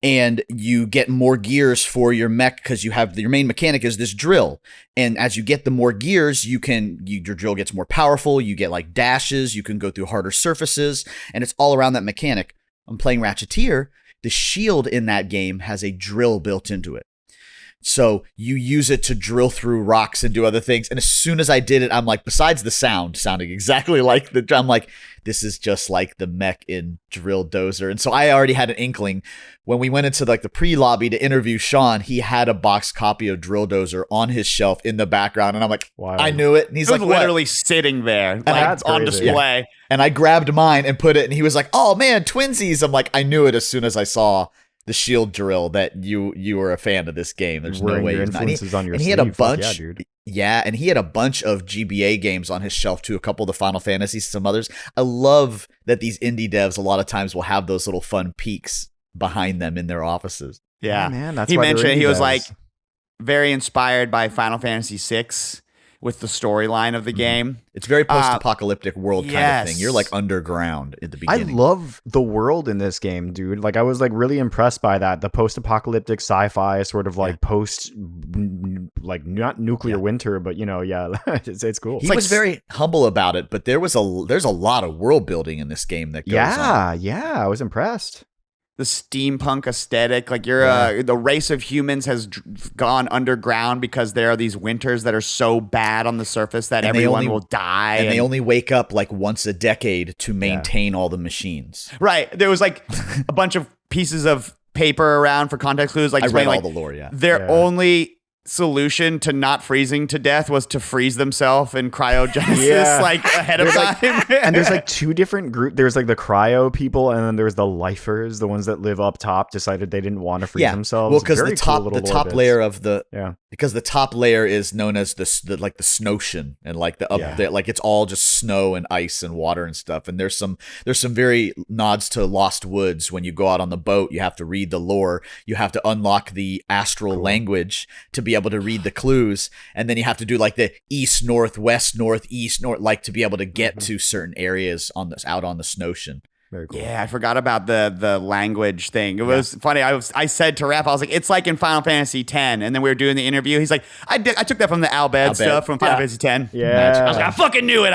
And you get more gears for your mech because you have your main mechanic is this drill. And as you get the more gears, your drill gets more powerful. You get like dashes. You can go through harder surfaces. And it's all around that mechanic. I'm playing Ratcheteer. The shield in that game has a drill built into it. So you use it to drill through rocks and do other things. And as soon as I did it, I'm like, besides the sounding exactly like I'm like, this is just like the mech in Drill Dozer. And so I already had an inkling. When we went into like the pre-lobby to interview Shaun, he had a boxed copy of Drill Dozer on his shelf in the background. And I'm like, wow. I knew it. And he's like, literally sitting there like, on display. Yeah. And I grabbed mine and put it, and he was like, oh man, twinsies. I'm like, I knew it as soon as I saw the shield drill that you were a fan of this game. There's no way. Influences on your and sleeve. He had a bunch. Yeah, dude. Yeah, and he had a bunch of GBA games on his shelf too, a couple of the Final Fantasies, some others. I love that these indie devs a lot of times will have those little fun peeks behind them in their offices. Yeah, man, that's he why mentioned he was devs. like very inspired by Final Fantasy VI with the storyline of the game. It's very post-apocalyptic world kind of thing. You're like underground at the beginning. I love the world in this game, dude. Like I was like really impressed by that. The post-apocalyptic sci-fi sort of like post, like not nuclear winter, but it's cool. He was very humble about it, but there's a lot of world building in this game that goes on. Yeah, I was impressed. The steampunk aesthetic, like the race of humans has gone underground because there are these winters that are so bad on the surface that everyone will die. And they only wake up like once a decade to maintain all the machines. Right. There was like a bunch of pieces of paper around for context clues. Like I read all the lore, Their only solution to not freezing to death was to freeze themselves in cryogenesis like ahead of time. And there's like two different groups. There's like the cryo people, and then there's the lifers, the ones that live up top, decided they didn't want to freeze themselves. Well, because the top layer of because the top layer is known as the snowshin, and like the up there, like it's all just snow and ice and water and stuff. And there's some very nods to Lost Woods. When you go out on the boat, you have to read the lore. You have to unlock the astral language to be able to read the clues, and then you have to do like the east, north, west, north, east, north, like to be able to get to certain areas out on the snowshin. Very cool. Yeah, I forgot about the language thing. It was funny. I said to Raph, I was like, it's like in Final Fantasy X. And then we were doing the interview. He's like, I took that from the Albed stuff from Final Fantasy X. Yeah. I was like, I fucking knew it.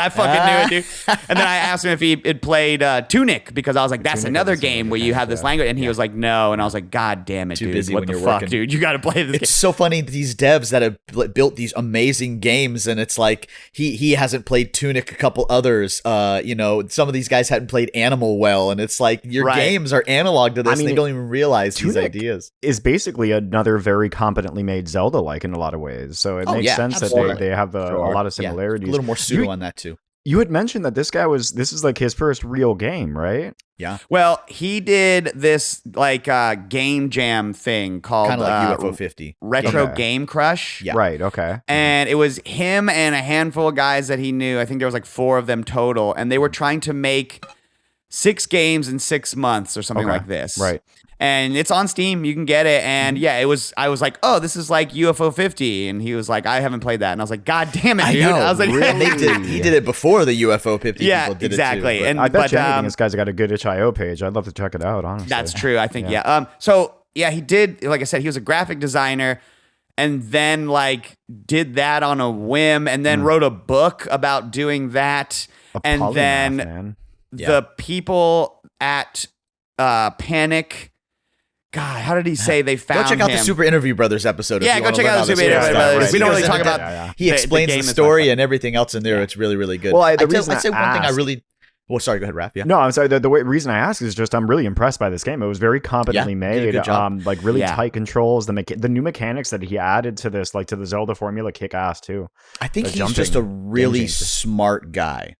Dude. And then I asked him if he had played Tunic, because I was like, that's another game where you have this language. And he was like, no. And I was like, God damn it, Too dude. busy What when the you're fuck, working. dude? You got to play this game. It's so funny, these devs that have built these amazing games, and it's like he hasn't played Tunic, a couple others. Some of these guys hadn't played Animal well, and it's like your games are analog to this. They don't even realize Tunic these ideas. Is basically another very competently made Zelda-like in a lot of ways. So it makes sense that they have a lot of similarities. A little more pseudo on that too. You had mentioned that this is like his first real game, right? Yeah. Well, he did this like game jam thing called kind of like UFO 50 Retro Game Crush. Yeah. Right. Okay. And it was him and a handful of guys that he knew. I think there was like 4 of them total, and they were trying to make 6 games in 6 months or something like this. Right. And it's on Steam. You can get it. And I was like, oh, this is like UFO 50. And he was like, I haven't played that. And I was like, God damn it, dude. I was like, really? He did it before the UFO 50 people did exactly. it too. And I bet this guy's got a good itch.io page. I'd love to check it out, honestly. That's true. I think, he did, like I said, he was a graphic designer, and then like did that on a whim, and then wrote a book about doing that. And then the people at Panic, God, how did he say they found him? Go check out the Super Interview Brothers episode. Yeah, go check out the Super Interview Brothers. We don't really talk about. He explains the story and everything else in there. It's really, really good. Well, I'd say one thing I really. Well, sorry, go ahead, Raph. Yeah. No, I'm sorry. The reason I ask is just I'm really impressed by this game. It was very competently made. Good job. Like really tight controls. The new mechanics that he added to this, like to the Zelda formula, kick ass too. I think he's just a really smart guy.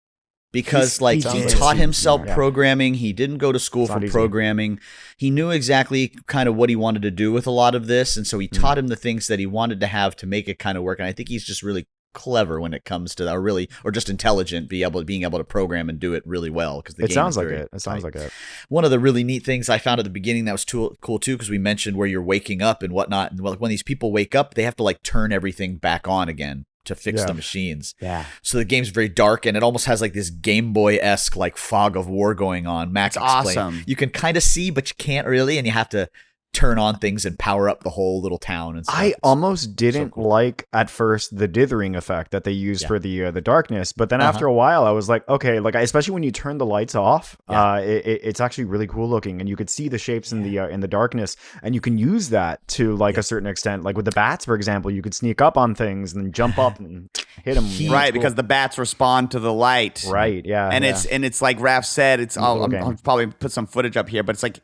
Because he taught himself programming. He didn't go to school for programming. He knew exactly kind of what he wanted to do with a lot of this. And so he taught him the things that he wanted to have to make it kind of work. And I think he's just really clever when it comes to that, or just intelligent, being able to program and do it really well. Because it sounds like it. It sounds like it. One of the really neat things I found at the beginning that was cool too, because we mentioned where you're waking up and whatnot. And when these people wake up, they have to like turn everything back on again to fix the machines. Yeah. So the game's very dark, and it almost has like this Game Boy-esque like fog of war going on. Max explained. Awesome. You can kind of see, but you can't really, and you have to turn on things and power up the whole little town and stuff. I It's almost didn't cool. like at first the dithering effect that they used for the darkness, but then after a while I was like, okay, like especially when you turn the lights off, it's actually really cool looking, and you could see the shapes in the darkness, and you can use that to like a certain extent. Like with the bats, for example, you could sneak up on things and then jump up and hit them. Right, because the bats respond to the light. Right, yeah, and it's like Raph said, it's I'll probably put some footage up here, but it's like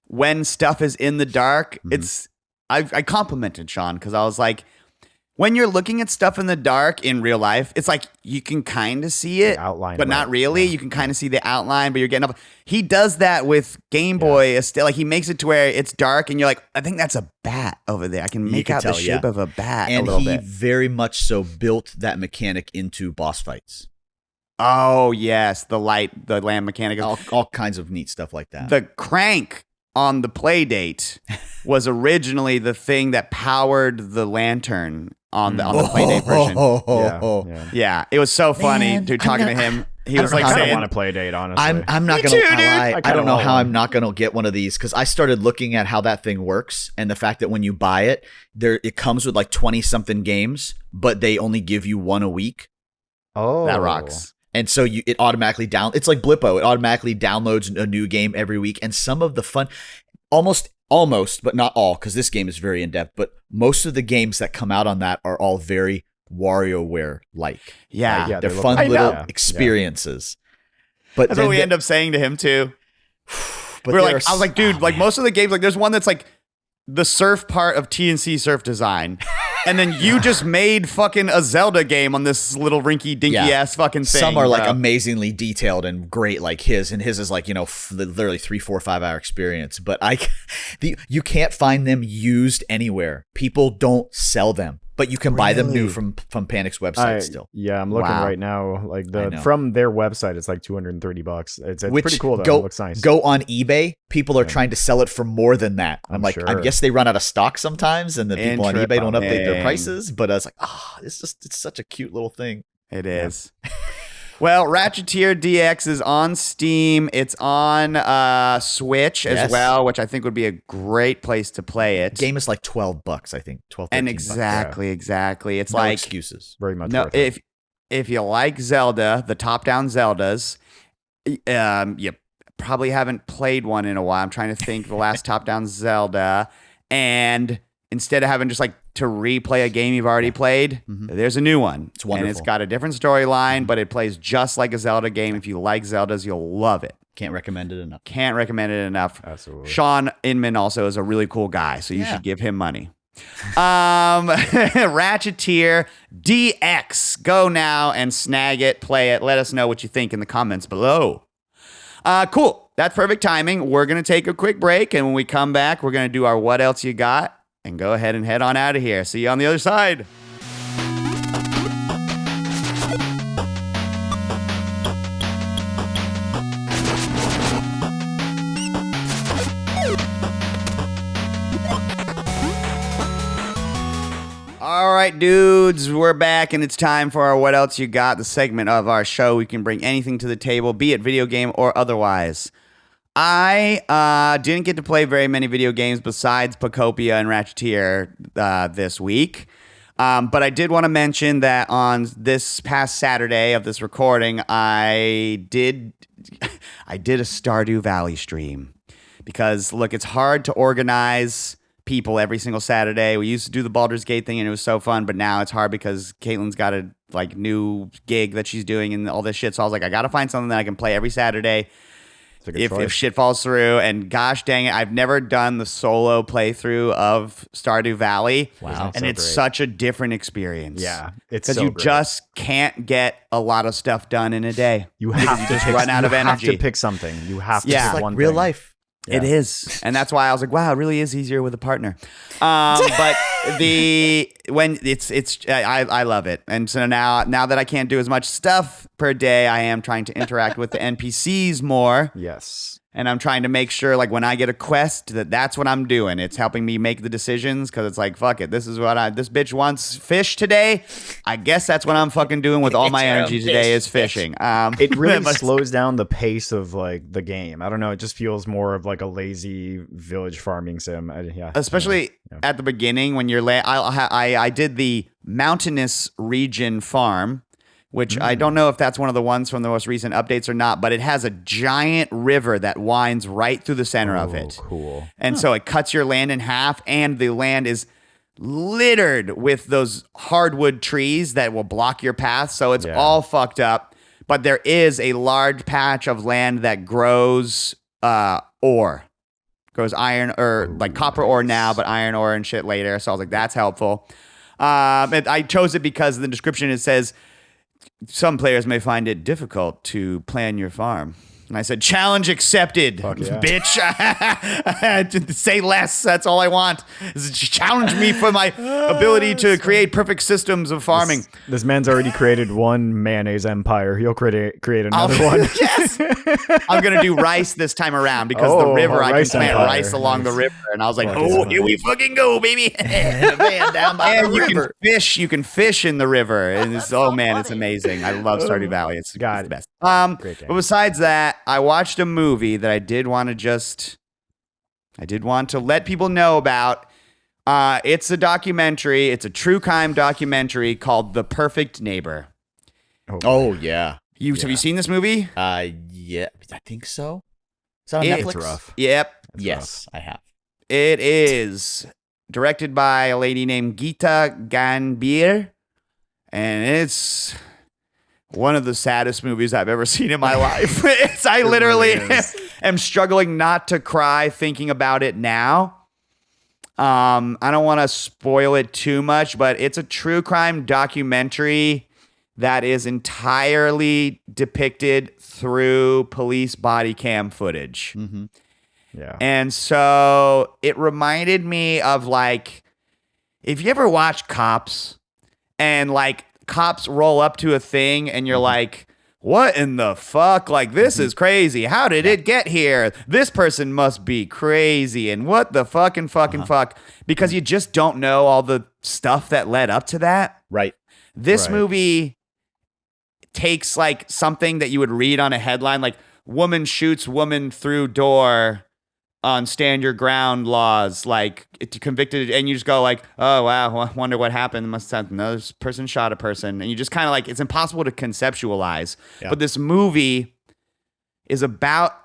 when stuff is in the dark, it's I complimented Shaun because I was like, when you're looking at stuff in the dark in real life, it's like you can kind of see it, outline, but not really. You can kind of see the outline, but you're getting up. He does that with Game Boy. Still, like he makes it to where it's dark, and you're like, I think that's a bat over there. I can make out the shape of a bat and a little bit. And he very much so built that mechanic into boss fights. Oh yes, the lamp mechanic, all kinds of neat stuff like that. The crank on the Playdate was originally the thing that powered the lantern on the Playdate version. Yeah, it was so funny talking to him. He was like saying, "I want to Playdate." Honestly, I'm not gonna lie. I don't know how I'm not gonna get one of these because I started looking at how that thing works and the fact that when you buy it, it comes with like 20 something games, but they only give you one a week. Oh, that rocks. And so it automatically it's like Blippo. It automatically downloads a new game every week. And some of the fun, almost, but not all, because this game is very in-depth, but most of the games that come out on that are all very WarioWare-like. Yeah. Like, they're fun little experiences. But that's what we end up saying to him, too. But I was like, dude, like most of the games, like there's one that's like the surf part of TNC Surf Design. And then you just made fucking a Zelda game on this little rinky dinky ass fucking thing. Some are like amazingly detailed and great, like his, and his is like, literally 3, 4, 5 hour experience. But you can't find them used anywhere. People don't sell them, but you can buy them new from Panic's website still. Yeah, I'm looking right now. Like from their website, it's like $230. It's pretty cool though. It looks nice. Go on eBay. People are trying to sell it for more than that. I'm like, sure. I guess they run out of stock sometimes, and the people on eBay don't update their prices. But I was like, it's such a cute little thing. It is. Well, Ratcheteer DX is on Steam. It's on Switch as well, which I think would be a great place to play it. Game is like $12, I think. 12, $13. And exactly. It's no like excuses. Very much. Worth it. If you like Zelda, the top-down Zeldas, you probably haven't played one in a while. I'm trying to think the last top-down Zelda, and instead of having just like to replay a game you've already played, there's a new one. It's wonderful. And it's got a different storyline, but it plays just like a Zelda game. If you like Zeldas, you'll love it. Can't recommend it enough. Absolutely. Shaun Inman also is a really cool guy, so you should give him money. Ratcheteer DX. Go now and snag it, play it. Let us know what you think in the comments below. Cool. That's perfect timing. We're going to take a quick break, and when we come back, we're going to do our What Else You Got and go ahead and head on out of here. See you on the other side. All right, dudes, we're back, and it's time for our What Else You Got, the segment of our show. We can bring anything to the table, be it video game or otherwise. I didn't get to play very many video games besides Pokopia and Ratcheteer this week. But I did want to mention that on this past Saturday of this recording, I did a Stardew Valley stream. Because, look, it's hard to organize people every single Saturday. We used to do the Baldur's Gate thing, and it was so fun. But now it's hard because Caitlin's got a new gig that she's doing and all this shit. So I was like, I got to find something that I can play every Saturday. If shit falls through, and gosh dang it, I've never done the solo playthrough of Stardew Valley. Wow. And it's such a different experience. Yeah. It's because you just can't get a lot of stuff done in a day. You have to just run out of energy. You have to pick something. You have to pick like one real thing. life. Yeah. It is. And that's why I was like, wow, it really is easier with a partner. But I love it. And so now that I can't do as much stuff per day, I am trying to interact with the NPCs more. Yes. And I'm trying to make sure, like, when I get a quest, that's what I'm doing. It's helping me make the decisions because it's like, fuck it. This bitch wants fish today. I guess that's what I'm fucking doing with all my energy today is fishing. It really slows down the pace of, like, the game. I don't know. It just feels more of, like, a lazy village farming sim. Especially at the beginning when you're I did the mountainous region farm, which I don't know if that's one of the ones from the most recent updates or not, but it has a giant river that winds right through the center of it. Cool. And so it cuts your land in half, and the land is littered with those hardwood trees that will block your path. So it's all fucked up. But there is a large patch of land that grows ore. Grows iron or like copper ore now, but iron ore and shit later. So I was like, that's helpful. And I chose it because in the description it says, some players may find it difficult to plan your farm. And I said, challenge accepted, bitch. Say less. That's all I want. Challenge me for my ability to create perfect systems of farming. This man's already created one mayonnaise empire. He'll create another one. Yes. I'm going to do rice this time around because the river, I can plant rice along the river. And I was like, here we fucking go, baby. Man, down by the river. You can fish in the river. And it's amazing. I love Stardew Valley. It's the best. Great game. But besides that, I watched a movie that I did want to let people know about. It's a documentary. It's a true crime documentary called The Perfect Neighbor. Oh yeah. Have you seen this movie? Yeah, I think so. Is that on Netflix? It's rough. Yep. Yes, I have. It is directed by a lady named Gita Ganbir, and it's one of the saddest movies I've ever seen in my life. I literally am struggling not to cry thinking about it now. I don't want to spoil it too much, but it's a true crime documentary that is entirely depicted through police body cam footage. Mm-hmm. Yeah. And so it reminded me of, like, if you ever watch Cops and, like, cops roll up to a thing and you're like, what in the fuck? Like, this is crazy. How did it get here? This person must be crazy. And what the fucking fuck? Because you just don't know all the stuff that led up to that. Right. This movie takes, like, something that you would read on a headline, like, woman shoots woman through door on stand your ground laws, like, convicted, and you just go like, oh wow, I wonder what happened. Must have another person shot a person, and you just kind of like, it's impossible to conceptualize. But this movie is about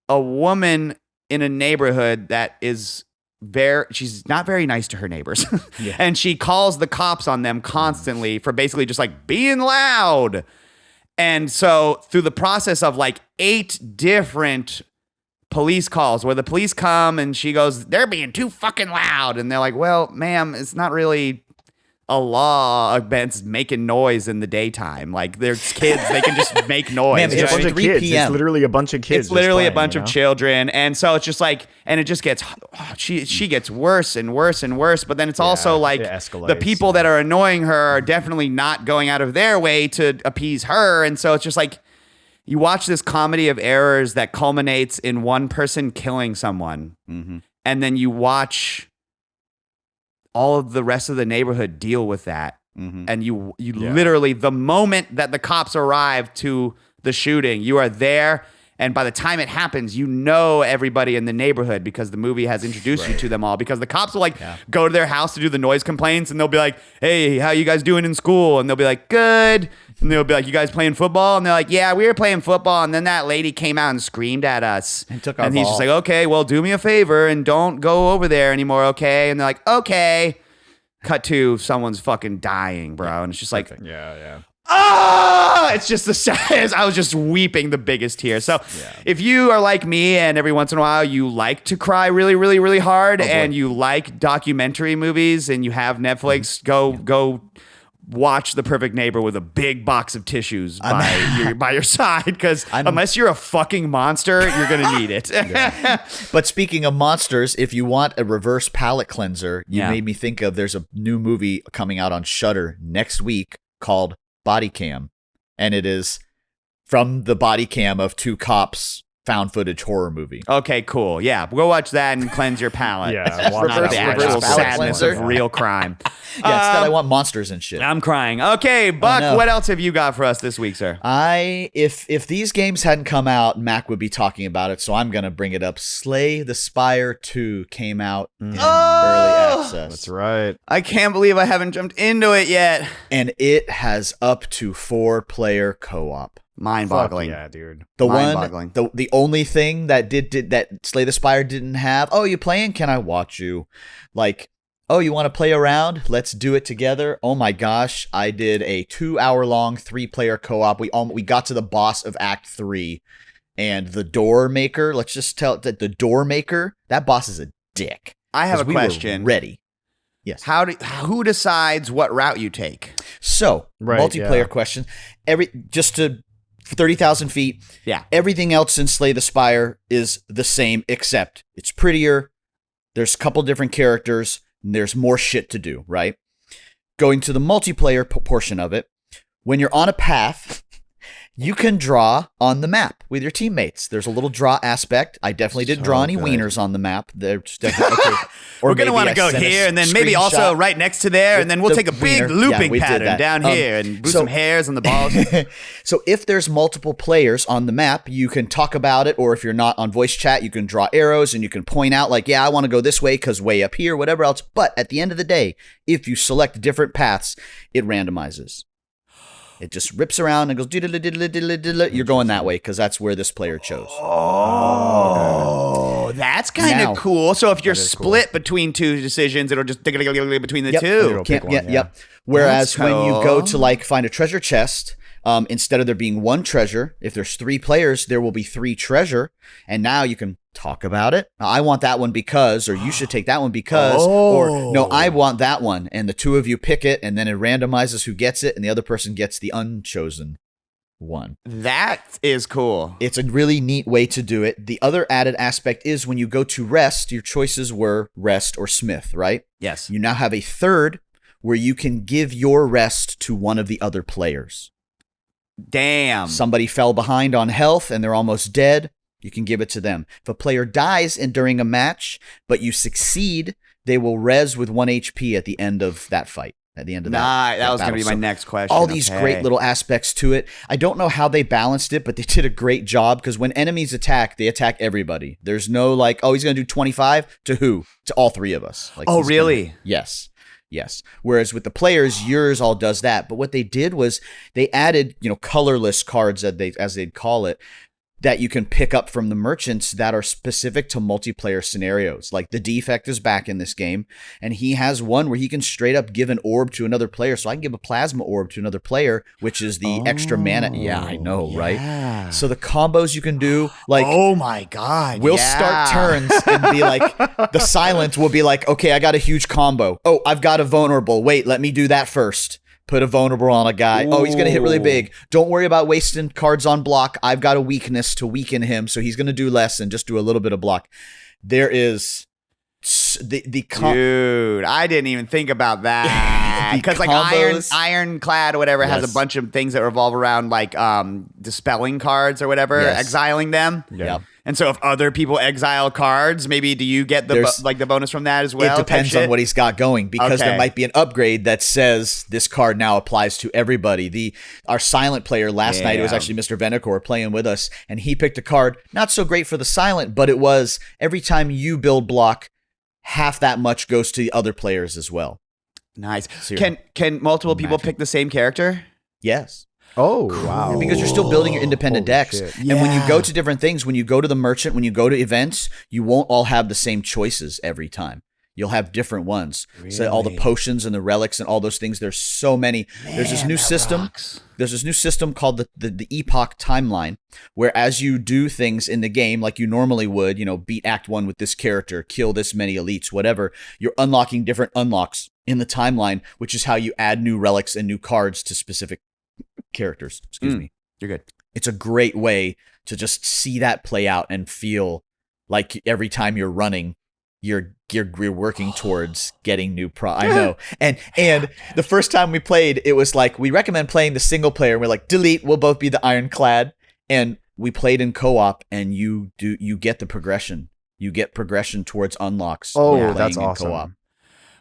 a woman in a neighborhood that is she's not very nice to her neighbors. And she calls the cops on them constantly for basically just like being loud. And so through the process of like 8 different police calls where the police come and she goes, they're being too fucking loud. And they're like, well, ma'am, it's not really a law against making noise in the daytime. Like, there's kids, they can just make noise. Man, It's a bunch of 3 kids. p.m. It's literally a bunch of kids. It's literally just a bunch playing, of children. And so it's just like, and it just gets, she gets worse and worse and worse. But then it's also like, it escalates, the people that are annoying her are definitely not going out of their way to appease her. And so it's just like, you watch this comedy of errors that culminates in one person killing someone. Mm-hmm. And then you watch all of the rest of the neighborhood deal with that. Mm-hmm. And you literally, the moment that the cops arrive to the shooting, you are there. And by the time it happens, you know everybody in the neighborhood because the movie has introduced you to them all. Because the cops will go to their house to do the noise complaints, and they'll be like, hey, how you guys doing in school? And they'll be like, good. And they'll be like, you guys playing football? And they're like, yeah, we were playing football. And then that lady came out and screamed at us. And took our And he's ball. just like, okay, well, do me a favor and don't go over there anymore, okay? And they're like, okay. Cut to someone's fucking dying, bro. And it's just like, it's just the saddest. I was just weeping the biggest tear. So if you are like me and every once in a while you like to cry really, really, really hard and you like documentary movies and you have Netflix, go watch The Perfect Neighbor with a big box of tissues by your side, because unless you're a fucking monster, you're going to need it. But speaking of monsters, if you want a reverse palate cleanser, you made me think of, there's a new movie coming out on Shudder next week called Body Cam. And it is from the body cam of 2 cops found footage horror movie. Okay, cool. Yeah, go watch that and cleanse your palate. Yeah, watch Not the that. actual Reverse palate sadness cleanser. of real crime. Yeah, instead I want monsters and shit. I'm crying. Okay, Buck, no. what else have you got for us this week, sir? If these games hadn't come out, Mac would be talking about it, so I'm gonna bring it up. Slay the Spire 2 came out in early access. That's right. I can't believe I haven't jumped into it yet. And it has up to 4-player co-op. Mind-boggling. Fuck yeah, dude. Mind-boggling. The only thing that did that Slay the Spire didn't have. Oh, you playing? Can I watch you? Like, oh, you want to play around? Let's do it together. Oh my gosh, I did a 2-hour-long 3-player co-op. We got to the boss of Act 3, and the door maker. Let's just tell that the door maker. That boss is a dick. I have a 'Cause we were question. ready. Yes. Who decides what route you take? So multiplayer question. Just to 30,000 feet. Yeah. Everything else in Slay the Spire is the same, except it's prettier. There's a couple different characters. And there's more shit to do, right? Going to the multiplayer portion of it, when you're on a path, you can draw on the map with your teammates. There's a little draw aspect. I definitely didn't draw any wieners on the map. There's definitely, okay. We're going to want to go here and then maybe also right next to there, and then we'll take a big looping pattern down here and do some hairs on the balls. So if there's multiple players on the map, you can talk about it, or if you're not on voice chat, you can draw arrows and you can point out like, yeah, I want to go this way because way up here, whatever else. But at the end of the day, if you select different paths, it randomizes. It just rips around and goes, you're going that way because that's where this player chose. Oh, that's kind of cool. So if you're split between two decisions, it'll just between the two. Yep. Whereas when you go to like find a treasure chest, instead of there being one treasure, if there's 3 players, there will be 3 treasure. And now you can talk about it. I want that one because, or you should take that one because, or no, I want that one. And the 2 of you pick it, and then it randomizes who gets it, and the other person gets the unchosen one. That is cool. It's a really neat way to do it. The other added aspect is when you go to rest, your choices were rest or smith, right? Yes. You now have a third where you can give your rest to one of the other players. Damn. Somebody fell behind on health and they're almost dead. You can give it to them. If a player dies during a match, but you succeed, they will res with 1 HP at the end of that fight. At the end of that. That was going to be my next question. All these great little aspects to it. I don't know how they balanced it, but they did a great job because when enemies attack, they attack everybody. There's no like, oh, he's going to do 25 to who? To all 3 of us. Like, oh, really? Yes. Whereas with the players, yours all does that. But what they did was they added, colorless cards as they'd call it, that you can pick up from the merchants that are specific to multiplayer scenarios. Like the Defect is back in this game, and he has one where he can straight up give an orb to another player. So I can give a plasma orb to another player, which is the extra mana. Yeah, I know, right? So the combos you can do, like, oh my God, we'll start turns and be like, the silent will be like, okay, I got a huge combo. Oh, I've got a vulnerable. Wait, let me do that first. Put a vulnerable on a guy. Oh, he's going to hit really big. Don't worry about wasting cards on block. I've got a weakness to weaken him, so he's going to do less and just do a little bit of block. There is dude, I didn't even think about that. Because like Ironclad or whatever has a bunch of things that revolve around like dispelling cards or whatever, exiling them. Yep. And so if other people exile cards, maybe do you get the bonus from that as well? It depends on what he's got going, because there might be an upgrade that says this card now applies to everybody. Our silent player last night, it was actually Mr. Venacor playing with us, and he picked a card not so great for the silent, but it was every time you build block, half that much goes to the other players as well. Nice. So can multiple people pick the same character? Yes. Oh, wow. Because you're still building your independent decks. Shit. And when you go to different things, when you go to the merchant, when you go to events, you won't all have the same choices every time. You'll have different ones. Really? So all the potions and the relics and all those things, there's so many. There's this new system. There's this new system called the Epoch Timeline, where as you do things in the game, like you normally would, beat Act 1 with this character, kill this many elites, whatever, you're unlocking different unlocks in the timeline, which is how you add new relics and new cards to specific characters. Excuse me. You're good. It's a great way to just see that play out and feel like every time you're running, you're working towards getting new I know. And the first time we played, it was like, we recommend playing the single player, and we're like, delete, we'll both be the Ironclad. And we played in co-op, and you get the progression. You get progression towards unlocks. Oh, playing that's in awesome. Co-op.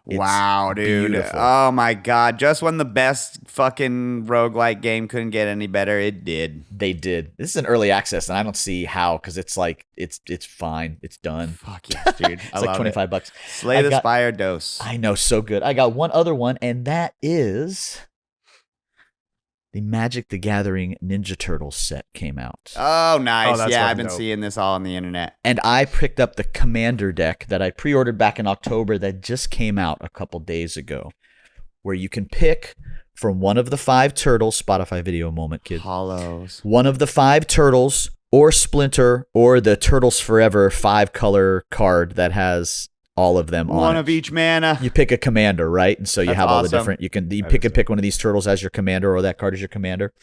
It's wow, dude. beautiful. Oh my God. Just when the best fucking roguelike game couldn't get any better, it did. They did. This is an early access, and I don't see how, because it's like it's fine. It's done. Fuck yes, dude. It's like $25. Slay the Spire Dose. I know, so good. I got one other one, and that is the Magic the Gathering Ninja Turtles set came out. Oh, nice. that's Yeah, I've fucking been dope. seeing this all on the internet. And I picked up the Commander deck that I pre-ordered back in October that just came out a couple days ago, where you can pick from one of the 5 turtles, Spotify video moment, kid. Hollows. One of the 5 turtles, or Splinter, or the Turtles Forever 5-color card that has all of them on One it. of each mana. You pick a commander, right? And so you That's have all the awesome. different. You pick one of these turtles as your commander, or that card as your commander.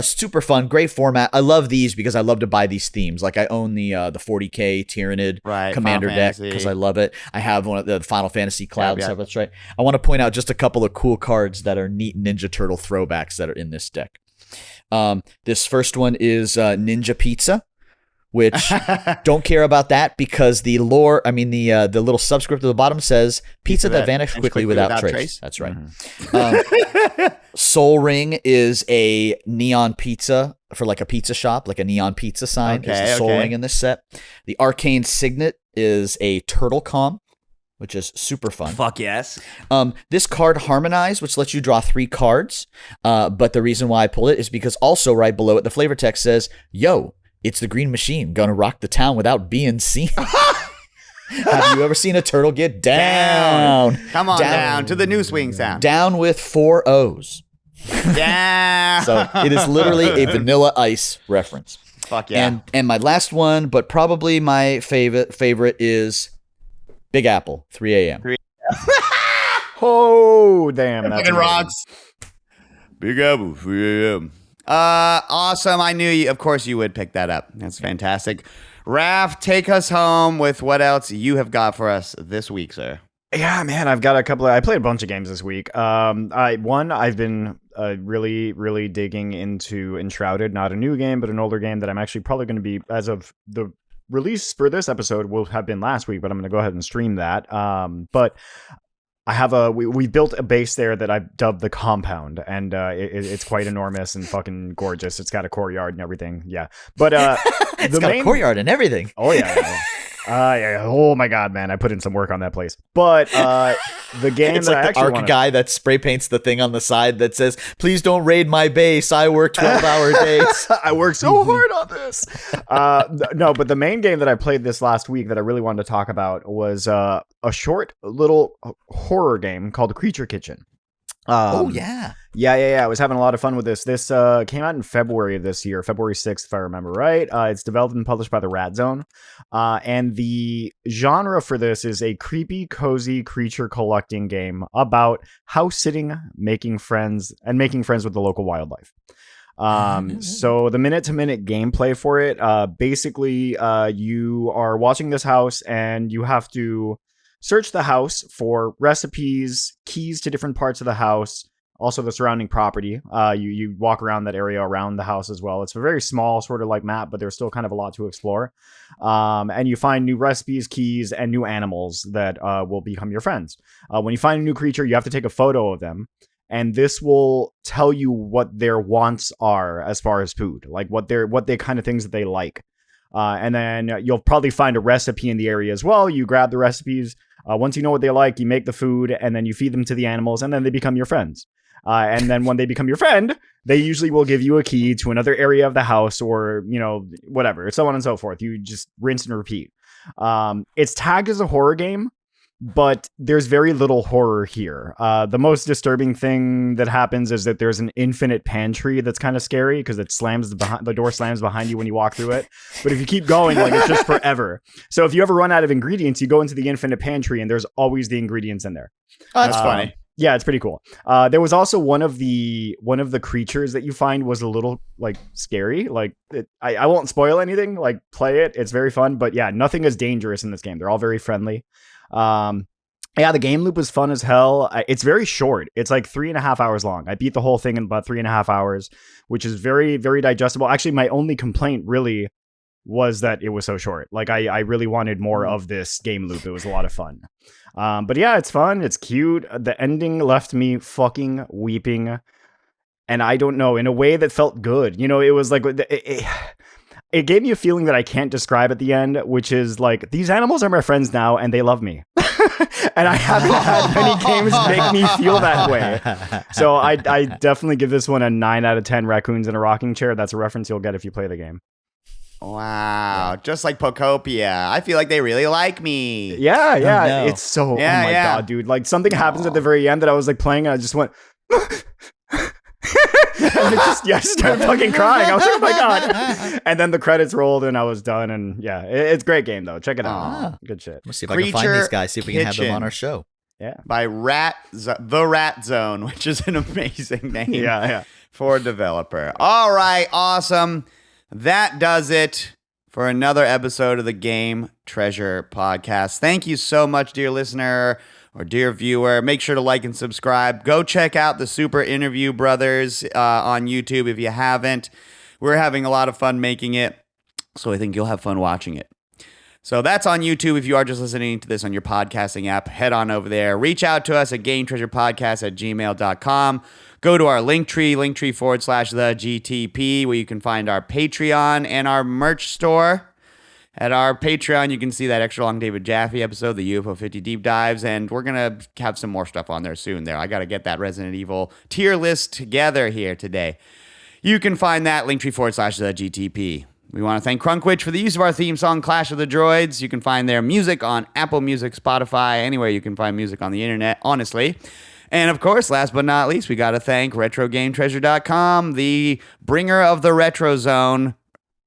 Super fun, great format. I love these because I love to buy these themes. Like I own the 40K Tyrannid commander Final deck Fantasy. because I love it. I have one of the Final Fantasy Cloud Yeah. stuff. That's right. I want to point out just a couple of cool cards that are neat Ninja Turtle throwbacks that are in this deck. This first one is Ninja Pizza, which don't care about that because the lore, the little subscript at the bottom says pizza that vanished quickly without trace. That's right. Soul Ring is a neon pizza for like a pizza shop, like a neon pizza sign. Is the Soul Ring in this set. The Arcane Signet is a turtle com, which is super fun. Fuck yes. This card Harmonize, which lets you draw 3 cards. But the reason why I pulled it is because also right below it, the flavor text says, "Yo, it's the Green Machine, gonna rock the town without being seen." Have you ever seen a turtle get down? Come on down to the new swing sound. Down with 4 O's. Down. So it is literally a Vanilla Ice reference. Fuck yeah. And my last one, but probably my favorite is Big Apple, 3 a.m. Oh, damn. That's Fucking amazing. rocks. Big Apple, 3 a.m. Awesome. I knew you. Of course, you would pick that up. That's fantastic. Raph, take us home with what else you have got for us this week, sir. Yeah, man, I've got I played a bunch of games this week. I've been really, really digging into Enshrouded, not a new game, but an older game that I'm actually probably going to be, as of the release for this episode, will have been last week, but I'm going to go ahead and stream that. But I have we built a base there that I've dubbed the Compound, and it's quite enormous and fucking gorgeous. It's got a courtyard and everything. Yeah, but It's got a courtyard and everything. Oh yeah. Yeah. Oh my god, man! I put in some work on that place. But the game It's that like I the Ark guy that spray paints the thing on the side that says, "Please don't raid my base. I work 12-hour days. I work so hard on this." No, but the main game that I played this last week that I really wanted to talk about was a short little horror game called Creature Kitchen. Oh yeah. Yeah. I was having a lot of fun with this. This came out in February of this year, February 6th, if I remember right. It's developed and published by the Rat Zone. And the genre for this is a creepy, cozy creature collecting game about house sitting, making friends with the local wildlife. So the minute-to-minute gameplay for it, basically, you are watching this house and you have to search the house for recipes, keys to different parts of the house, also the surrounding property. You walk around that area around the house as well. It's a very small sort of like map, but there's still kind of a lot to explore. And you find new recipes, keys, and new animals that will become your friends. When you find a new creature, you have to take a photo of them. And this will tell you what their wants are as far as food, like what they kind of things that they like. And then you'll probably find a recipe in the area as well. You grab the recipes. Once you know what they like, you make the food, and then you feed them to the animals, and then they become your friends. And then when they become your friend, they usually will give you a key to another area of the house, or, whatever, so on and so forth. You just rinse and repeat. It's tagged as a horror game, but there's very little horror here. The most disturbing thing that happens is that there's an infinite pantry that's kind of scary because the door slams behind you when you walk through it. But if you keep going, it's just forever. So if you ever run out of ingredients, you go into the infinite pantry and there's always the ingredients in there. Oh, that's funny. Yeah, it's pretty cool. There was also one of the creatures that you find was a little scary. I won't spoil anything. Play it. It's very fun. But yeah, nothing is dangerous in this game. They're all very friendly. Yeah, the game loop was fun as hell. It's very short. It's like 3.5 hours long. I beat the whole thing in about 3.5 hours, which is very, very digestible. Actually, my only complaint really was that it was so short. Like I really wanted more of this game loop. It was a lot of fun. But yeah, it's fun. It's cute. The ending left me fucking weeping. And I don't know, in a way that felt good. You know, it was like, it gave me a feeling that I can't describe at the end, which is like, these animals are my friends now and they love me. And I haven't had many games make me feel that way. So I definitely give this one a 9 out of 10 raccoons in a rocking chair. That's a reference you'll get if you play the game. Wow. Just like Pokopia. I feel like they really like me. Yeah. no. It's so, oh my God, dude. Like something happens at the very end that I was like playing and I just went, and I just started fucking crying. I was like, oh my God. And then the credits rolled and I was done. And yeah, it's a great game though. Check it out. Good shit. We'll see if I can find these guys, see if we can have them on our show. Yeah. By The Rat Zone, which is an amazing name for a developer. All right, awesome. That does it for another episode of the Game Treasure Podcast. Thank you so much, dear listener or dear viewer. Make sure to like and subscribe. Go check out the Super Interview Brothers on YouTube if you haven't. We're having a lot of fun making it, so I think you'll have fun watching it. So that's on YouTube. If you are just listening to this on your podcasting app, head on over there. Reach out to us at GameTreasurePodcast@gmail.com. Go to our Linktree /the GTP, where you can find our Patreon and our merch store. At our Patreon, you can see that extra long David Jaffe episode, the UFO 50 deep dives, and we're going to have some more stuff on there soon. I got to get that Resident Evil tier list together here today. You can find that Linktree /the GTP. We want to thank Crunkwitch for the use of our theme song, Clash of the Droids. You can find their music on Apple Music, Spotify, anywhere you can find music on the internet, honestly. And of course, last but not least, we got to thank RetroGameTreasure.com, the bringer of the Retro Zone,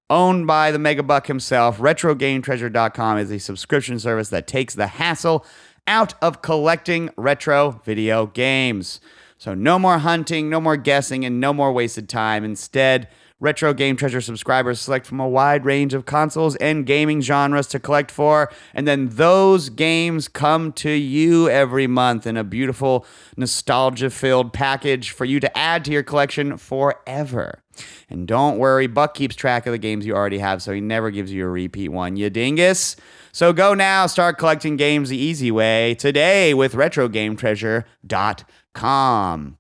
owned by the Megabuck himself. RetroGameTreasure.com is a subscription service that takes the hassle out of collecting retro video games. So no more hunting, no more guessing, and no more wasted time. Instead, Retro Game Treasure subscribers select from a wide range of consoles and gaming genres to collect for, and then those games come to you every month in a beautiful, nostalgia-filled package for you to add to your collection forever. And don't worry, Buck keeps track of the games you already have, so he never gives you a repeat one, you dingus. So go now, start collecting games the easy way today with RetroGameTreasure.com.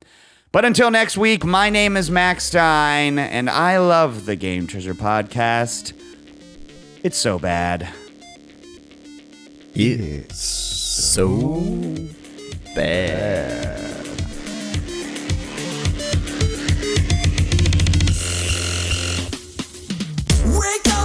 But until next week, my name is Mack Stein, and I love the Game Treasure Podcast. It's so bad. It's so bad. Wake up!